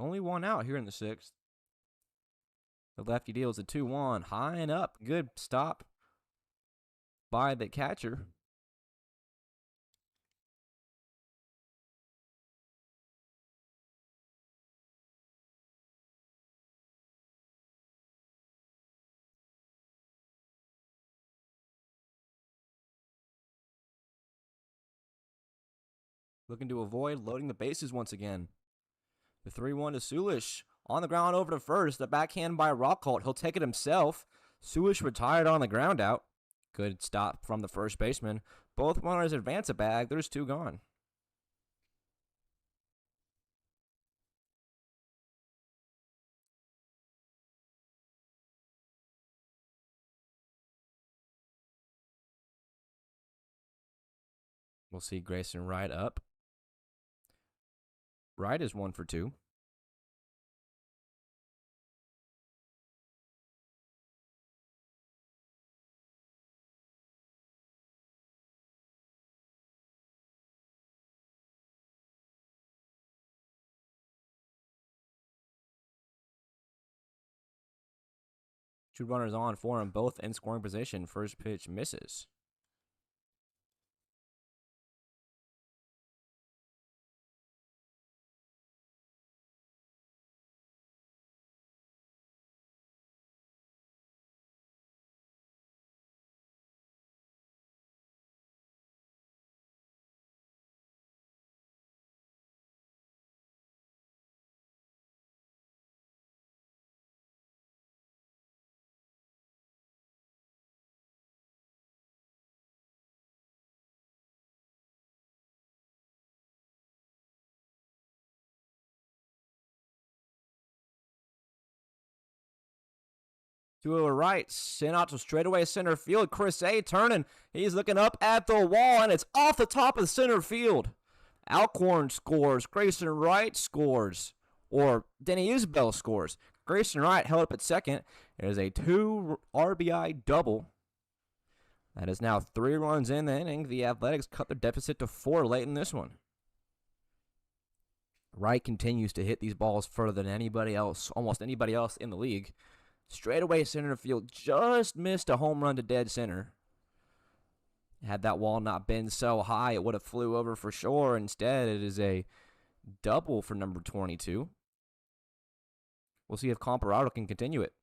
Only 1 out here in the 6th. The lefty deals a 2-1. High and up. Good stop by the catcher. Looking to avoid loading the bases once again. The 3-1 to Sulish. On the ground over to first. The backhand by Rockholt. He'll take it himself. Sulish retired on the ground out. Good stop from the first baseman. Both runners advance a bag. There's 2 gone. We'll see Grayson Wright up. Wright is 1 for 2. Two runners on for him, both in scoring position. First pitch misses. To a right, sent out to straightaway center field. Chris A. turning. He's looking up at the wall, and it's off the top of the center field. Alcorn scores. Grayson Wright scores. Or Denny Isbell scores. Grayson Wright held up at second. It is a 2 RBI double. That is now 3 runs in the inning. The Athletics cut their deficit to 4 late in this one. Wright continues to hit these balls further than anybody else, almost anybody else in the league. Straightaway center field, just missed a home run to dead center. Had that wall not been so high, it would have flew over for sure. Instead, it is a double for number 22. We'll see if Comparado can continue it.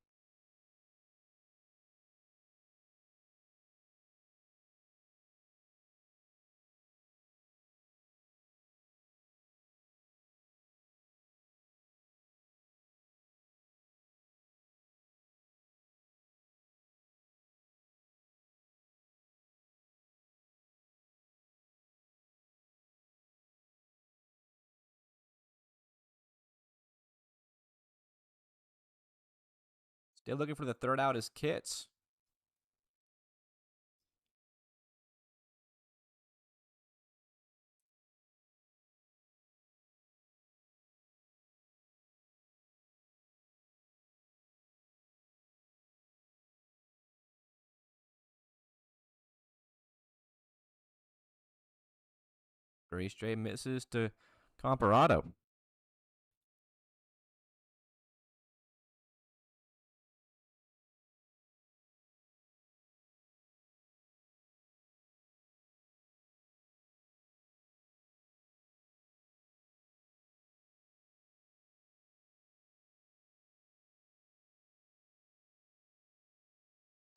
They're looking for the third out as Kits. Three straight misses to Comparado.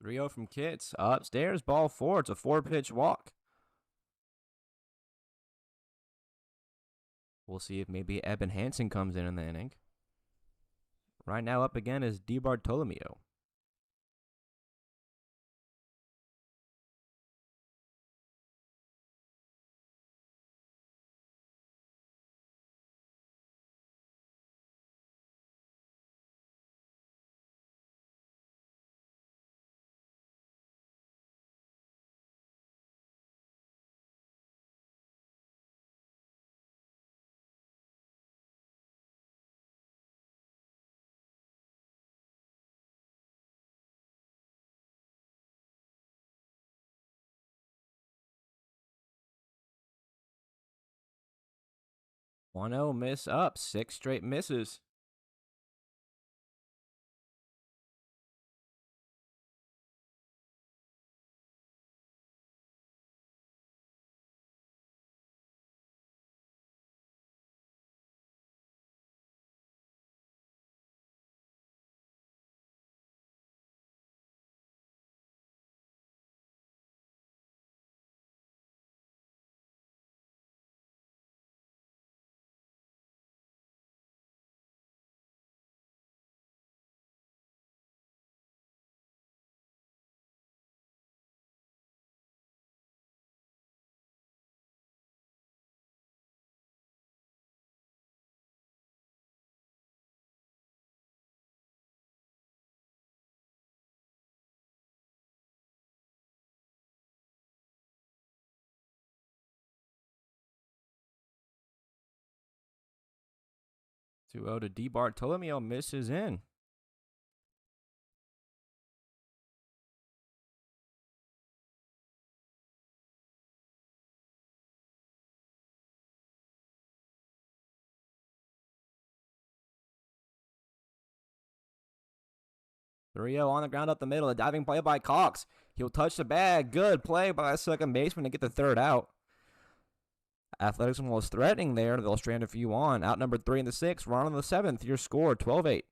Three 0 from Kits. Upstairs, ball four. It's a 4-pitch walk. We'll see if maybe Eben Hansen comes in the inning. Right now up again is DiBartolomeo. One 0 miss up. 6 straight misses. Two 0 to DiBartolomeo misses in. Three 0 on the ground up the middle. A diving play by Cox. He'll touch the bag. Good play by a second baseman to get the third out. Athletics was threatening there. They'll strand a few on. Out number 3 in the 6th. Run on the 7th. Your score 12-8.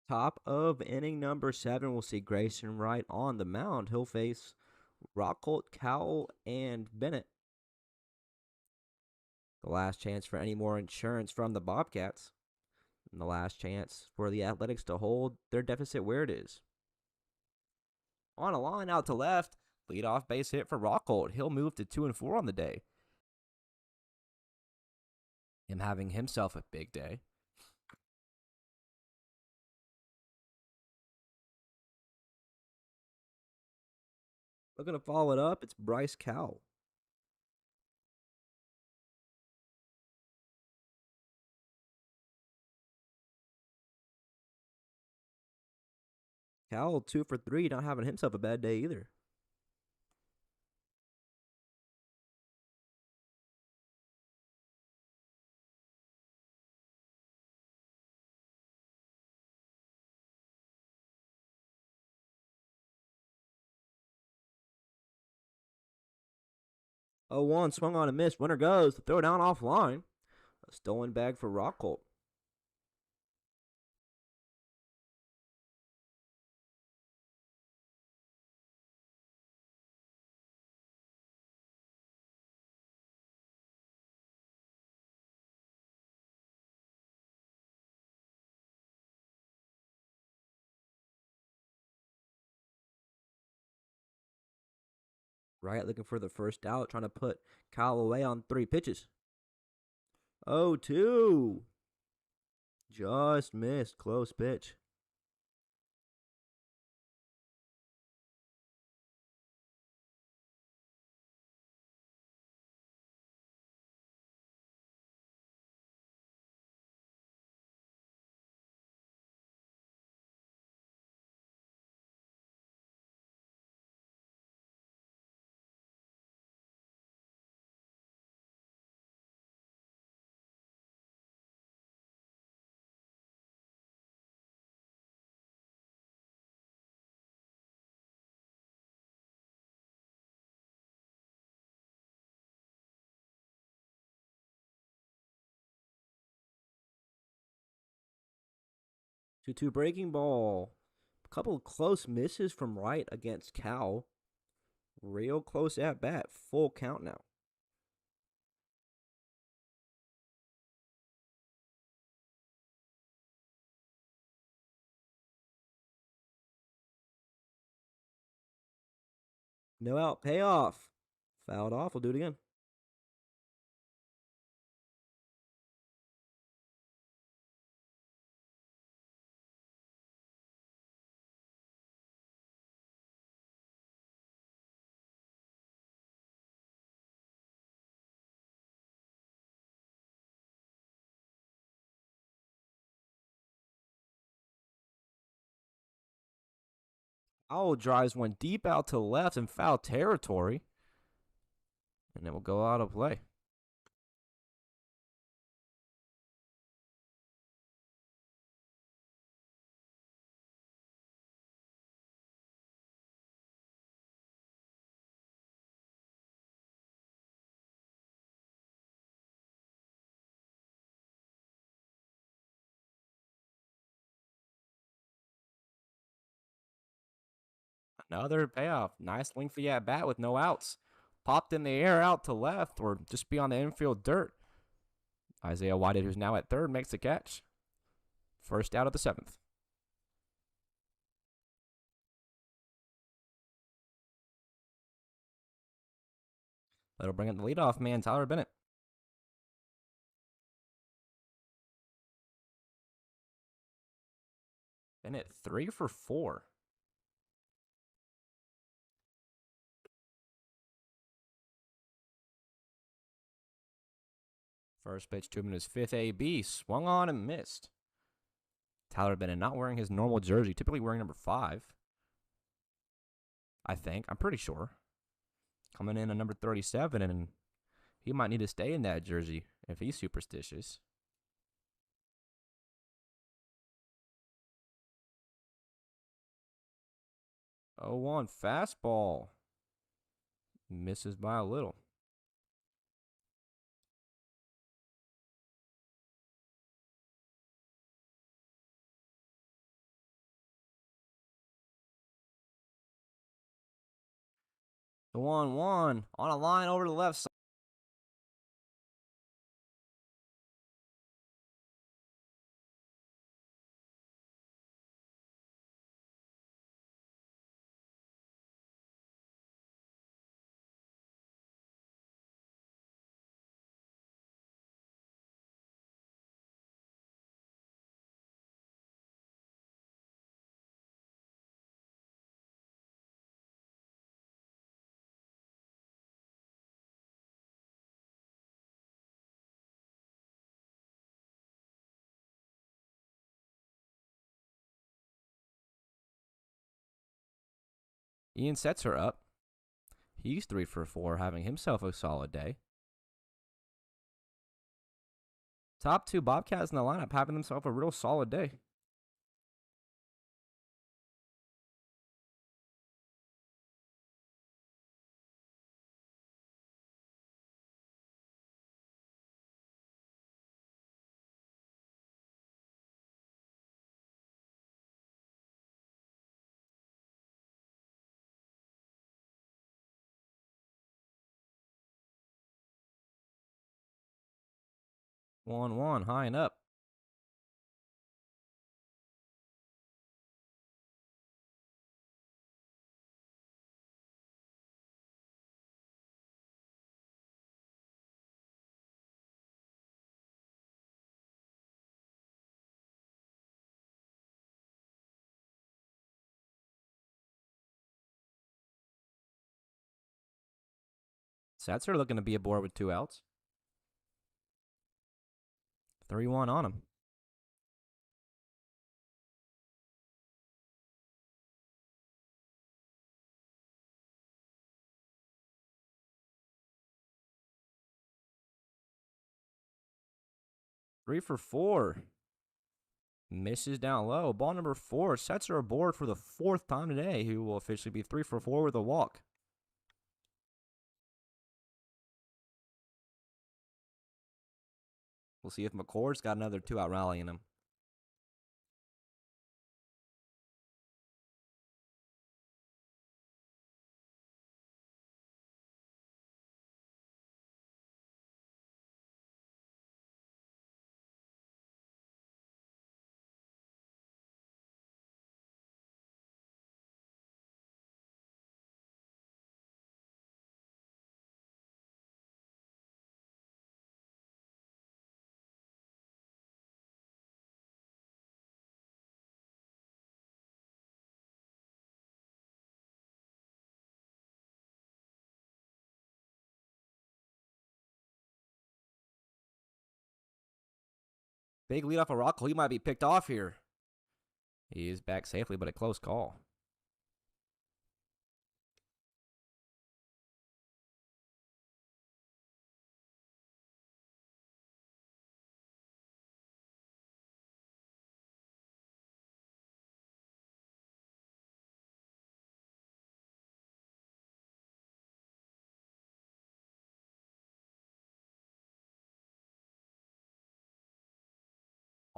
Top of inning number 7, we'll see Grayson Wright on the mound. He'll face Rockholt, Cowell, and Bennett. The last chance for any more insurance from the Bobcats. And the last chance for the Athletics to hold their deficit where it is. On a line out to left, leadoff base hit for Rockholt. He'll move to 2-4 on the day. Him having himself a big day. Looking to follow it up, it's Bryce Cowell. Cowell 2 for 3, not having himself a bad day either. Oh, 1 swung on a miss. Winner goes. Throw down offline. A stolen bag for Rockholt. Wright looking for the first out, trying to put Kyle away on 3 pitches. 0-2. Just missed. Close pitch. Two breaking ball. A couple of close misses from Wright against Cal. Real close at bat. Full count now. No out. Payoff. Fouled off. We'll do it again. Owl drives one deep out to left in foul territory. And it will go out of play. Another payoff. Nice lengthy at bat with no outs. Popped in the air out to left or just be on the infield dirt. Isaiah Whitehead, who's now at third, makes the catch. First out of the 7th. That'll bring in the leadoff man, Tyler Bennett. Bennett 3 for 4. First pitch to him in his 5th AB. Swung on and missed. Tyler Bennett not wearing his normal jersey, typically wearing number 5. I think. I'm pretty sure. Coming in at number 37, and he might need to stay in that jersey if he's superstitious. 0-1 fastball. Misses by a little. The 1-1 on a line over to the left side. Ian sets her up. He's 3 for 4, having himself a solid day. Top 2 Bobcats in the lineup having themselves a real solid day. One high and up. Setzer looking to be aboard with 2 outs. 3-1 on him. Three for 4. Misses down low. Ball number 4. Setzer aboard for the 4th time today, who will officially be 3 for 4 with a walk. We'll see if McCord's got another 2-out rally in him. Big lead off of Rockle. He might be picked off here. He is back safely, but a close call.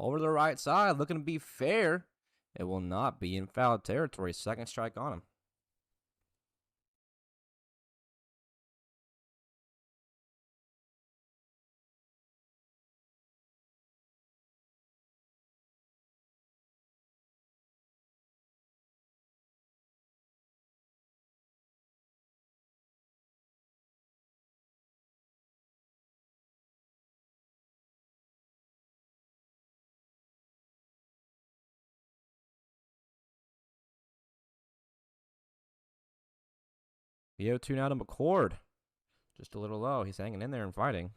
Over the right side, looking to be fair. It will not be in foul territory. Second strike on him. The 0-2 now to McCord. Just a little low. He's hanging in there and fighting.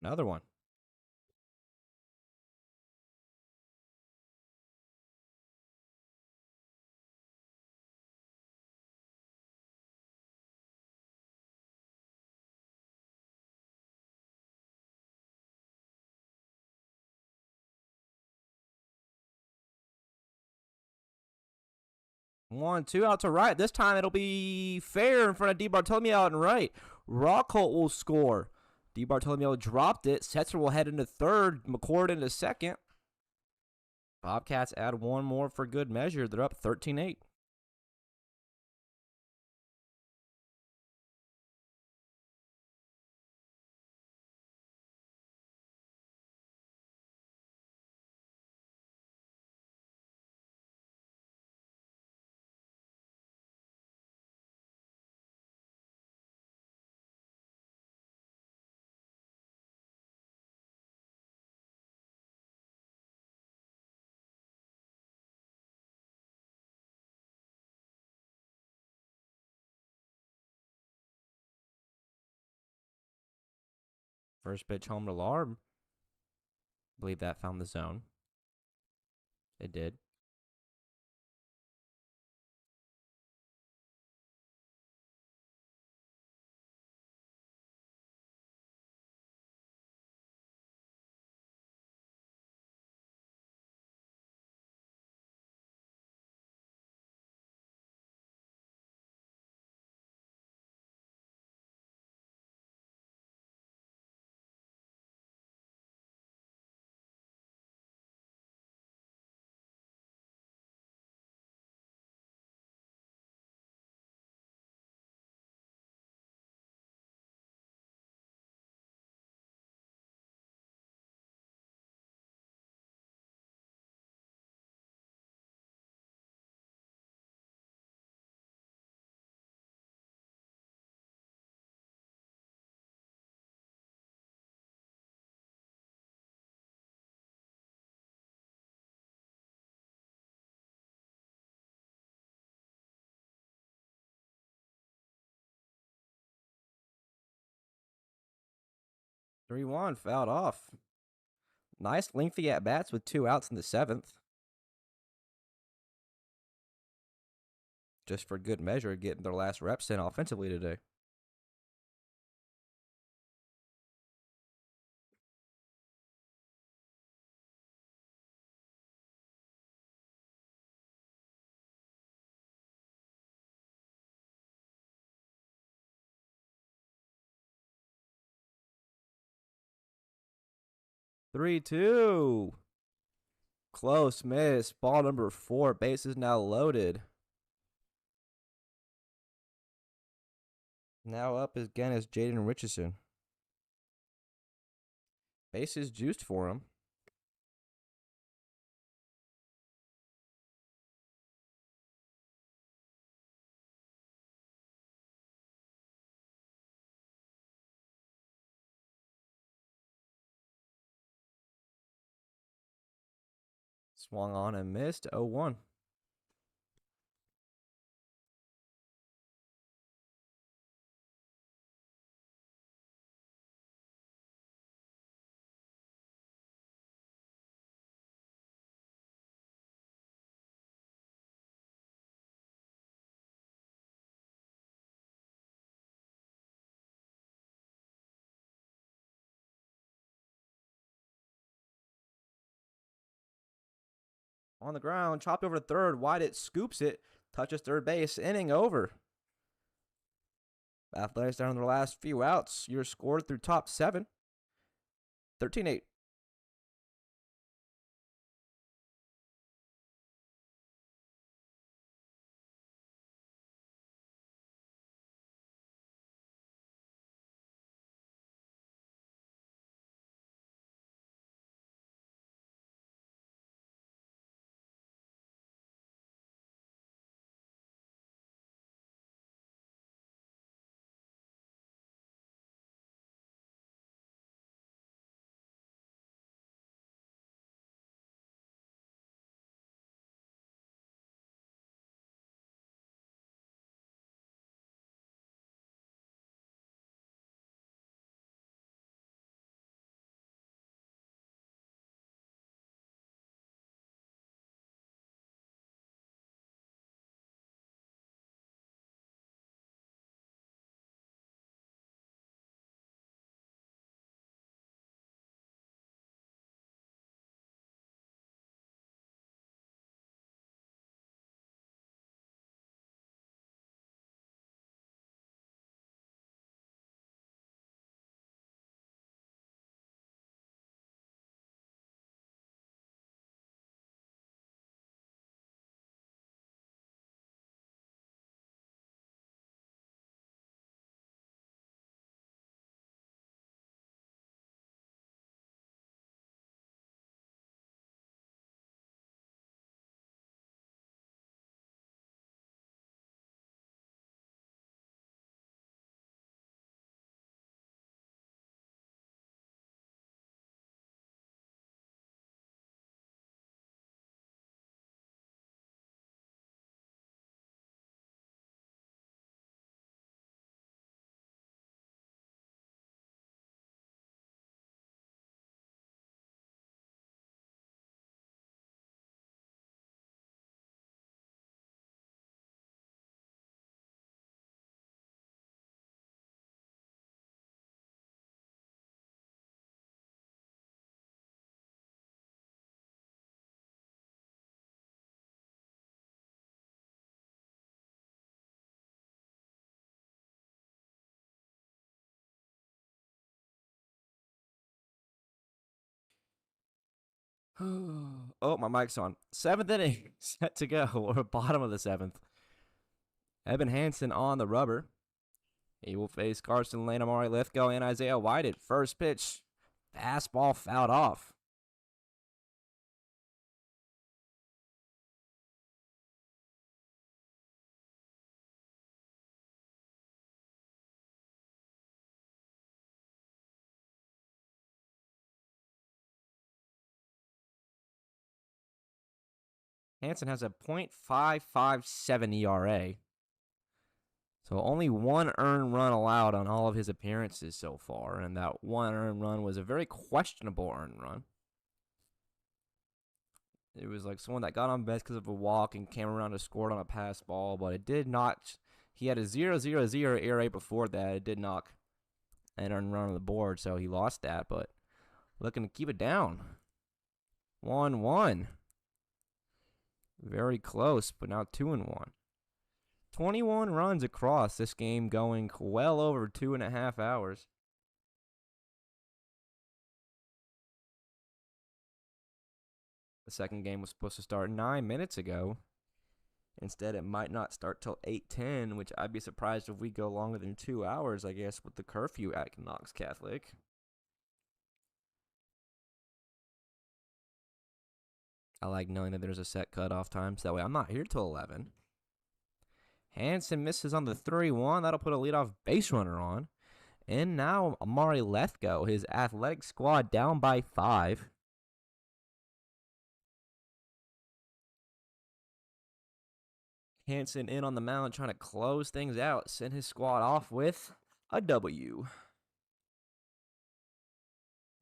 Another one. 1-2 out to right. This time it'll be fair in front of DiBartolomeo out and right. Rockholt will score. DiBartolomeo dropped it. Setzer will head into third. McCord into second. Bobcats add one more for good measure. They're up 13-8. First pitch home to Larb. I believe that found the zone. It did. Three 1 fouled off. Nice lengthy at bats with 2 outs in the 7th. Just for good measure, getting their last reps in offensively today. Three 2. Close miss. Ball number 4. Base is now loaded. Now up again is Jaden Richardson. Base is juiced for him. Swung on and missed. 0-1. On the ground, chopped over to third. Wide it scoops it. Touches third base. Inning over. Athletics down in their last few outs. You're scored through top 7. 13-8. Oh, my mic's on. Seventh inning set to go, or bottom of the seventh. Evan Hansen on the rubber. He will face Carson Lane, Amari Lithgow, and Isaiah Whited. First pitch, fastball fouled off. Hansen has a .557 ERA. So only one earned run allowed on all of his appearances so far, and that one earned run was a very questionable earned run. It was like someone that got on base because of a walk and came around and scored on a pass ball, but it did not. He had a 0.000 ERA before that. It did knock an earned run on the board, so he lost that, but looking to keep it down. 1-1. Very close, but now 2-1. 21 runs across this game, going well over 2.5 hours. The second game was supposed to start 9 minutes ago. Instead, it might not start till 8:10, which I'd be surprised if we go longer than 2 hours, I guess, with the curfew at Knox Catholic. I like knowing that there's a set cutoff time, so that way I'm not here till 11. Hansen misses on the 3-1. That'll put a leadoff base runner on. And now Amari Lethgo, his athletic squad, down by 5. Hansen in on the mound trying to close things out. Send his squad off with a W.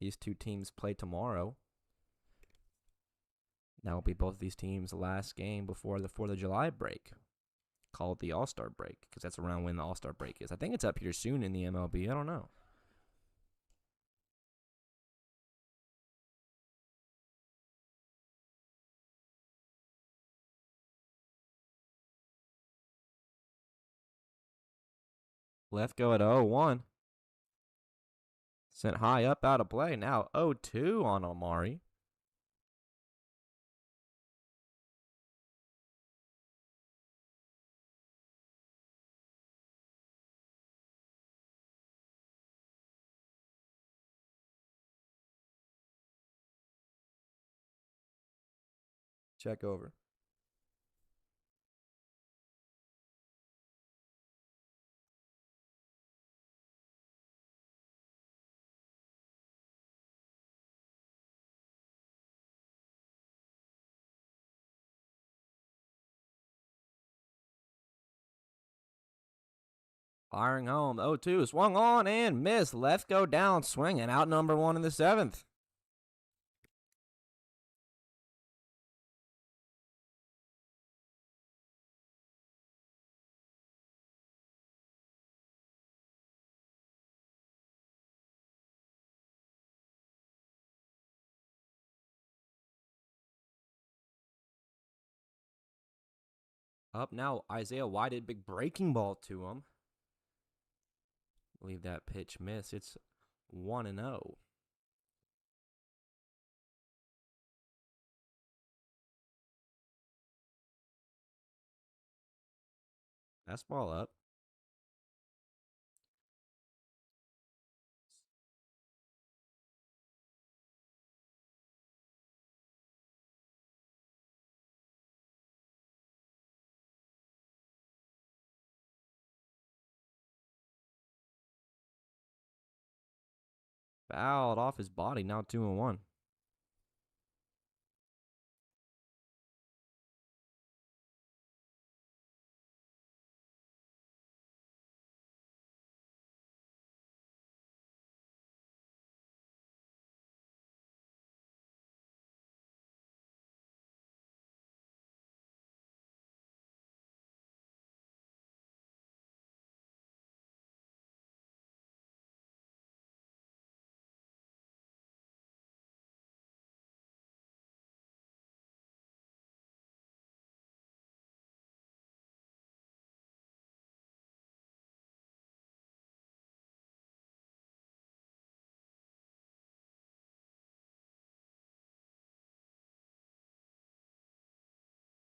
These two teams play tomorrow. That will be both of these teams' last game before the 4th of July break. Call it the All-Star break, because that's around when the All-Star break is. I think it's up here soon in the MLB. I don't know. Left go at 0-1. Sent high up out of play. Now 0-2 on Omari. Check over. Firing home. 0-2. Swung on and missed. Left go down. Swinging out number 1 in the 7th. Up now, Isaiah Whited, big breaking ball to him. Leave that pitch miss. It's 1-0. Fastball up. Fouled off his body. Now 2-1.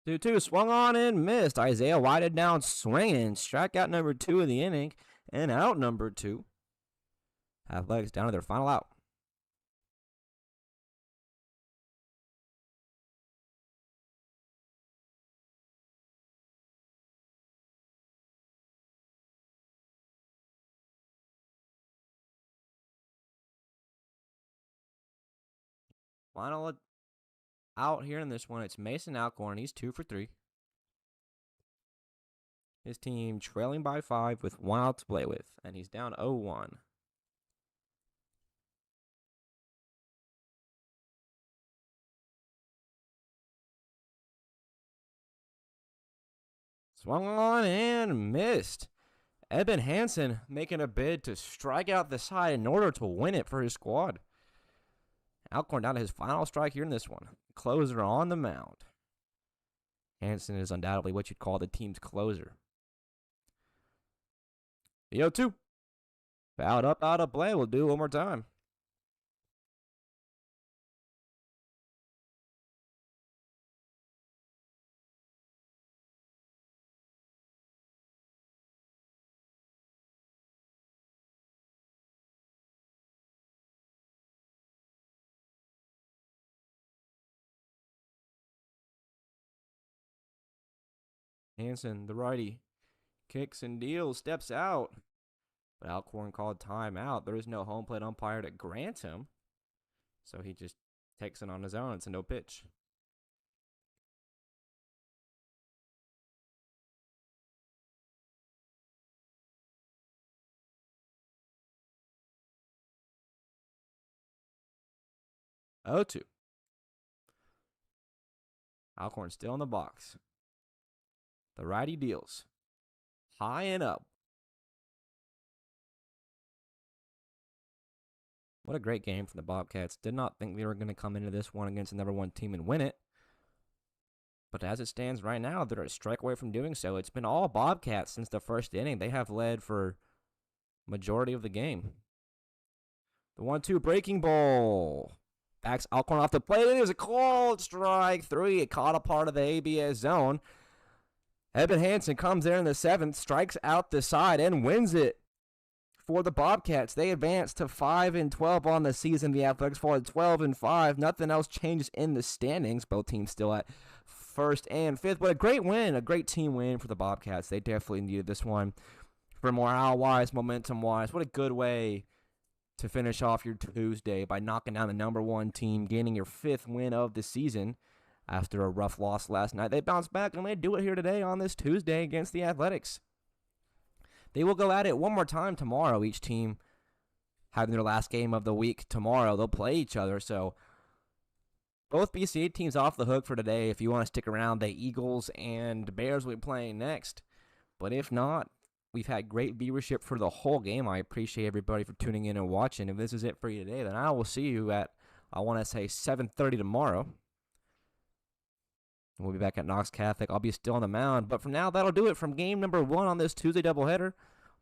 2-2, swung on and missed. Isaiah Whited down swinging. Strikeout number 2 of the inning and out number 2. Athletics down to their final out. Final out here in this one. It's Mason Alcorn. He's 2 for 3. His team trailing by 5 with 1 out to play with, and he's down 0-1. Swung on and missed. Eben Hansen making a bid to strike out the side in order to win it for his squad. Alcorn down to his final strike here in this one. Closer on the mound. Hansen is undoubtedly what you'd call the team's closer. The 0-2. Fouled up out of play. We'll do it one more time. Hansen, the righty, kicks and deals, steps out. But Alcorn called timeout. There is no home plate umpire to grant him. So he just takes it on his own. It's a no pitch. Oh, 2. Alcorn still in the box. The righty deals. High and up. What a great game from the Bobcats. Did not think they were going to come into this one against the number 1 team and win it. But as it stands right now, they're a strike away from doing so. It's been all Bobcats since the first inning. They have led for majority of the game. The 1-2 breaking ball. Backs Alcorn off the plate. It is a called strike 3. It caught a part of the ABS zone. Eben Hansen comes there in the 7th, strikes out the side, and wins it for the Bobcats. They advance to 5-12 on the season. The Athletics fall at 12-5. Nothing else changes in the standings. Both teams still at 1st and 5th. But a great win, a great team win for the Bobcats. They definitely needed this one for morale-wise, momentum-wise. What a good way to finish off your Tuesday by knocking down the number 1 team, gaining your 5th win of the season. After a rough loss last night, they bounced back and they do it here today on this Tuesday against the Athletics. They will go at it one more time tomorrow. Each team having their last game of the week tomorrow. They'll play each other. So both BCA teams off the hook for today. If you want to stick around, the Eagles and Bears will be playing next. But if not, we've had great viewership for the whole game. I appreciate everybody for tuning in and watching. If this is it for you today, then I will see you at, I want to say, 7:30 tomorrow. We'll be back at Knox Catholic. I'll be still on the mound. But for now, that'll do it from game number 1 on this Tuesday doubleheader.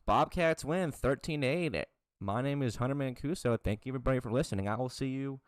Bobcats win 13-8. My name is Hunter Mancuso. Thank you, everybody, for listening. I will see you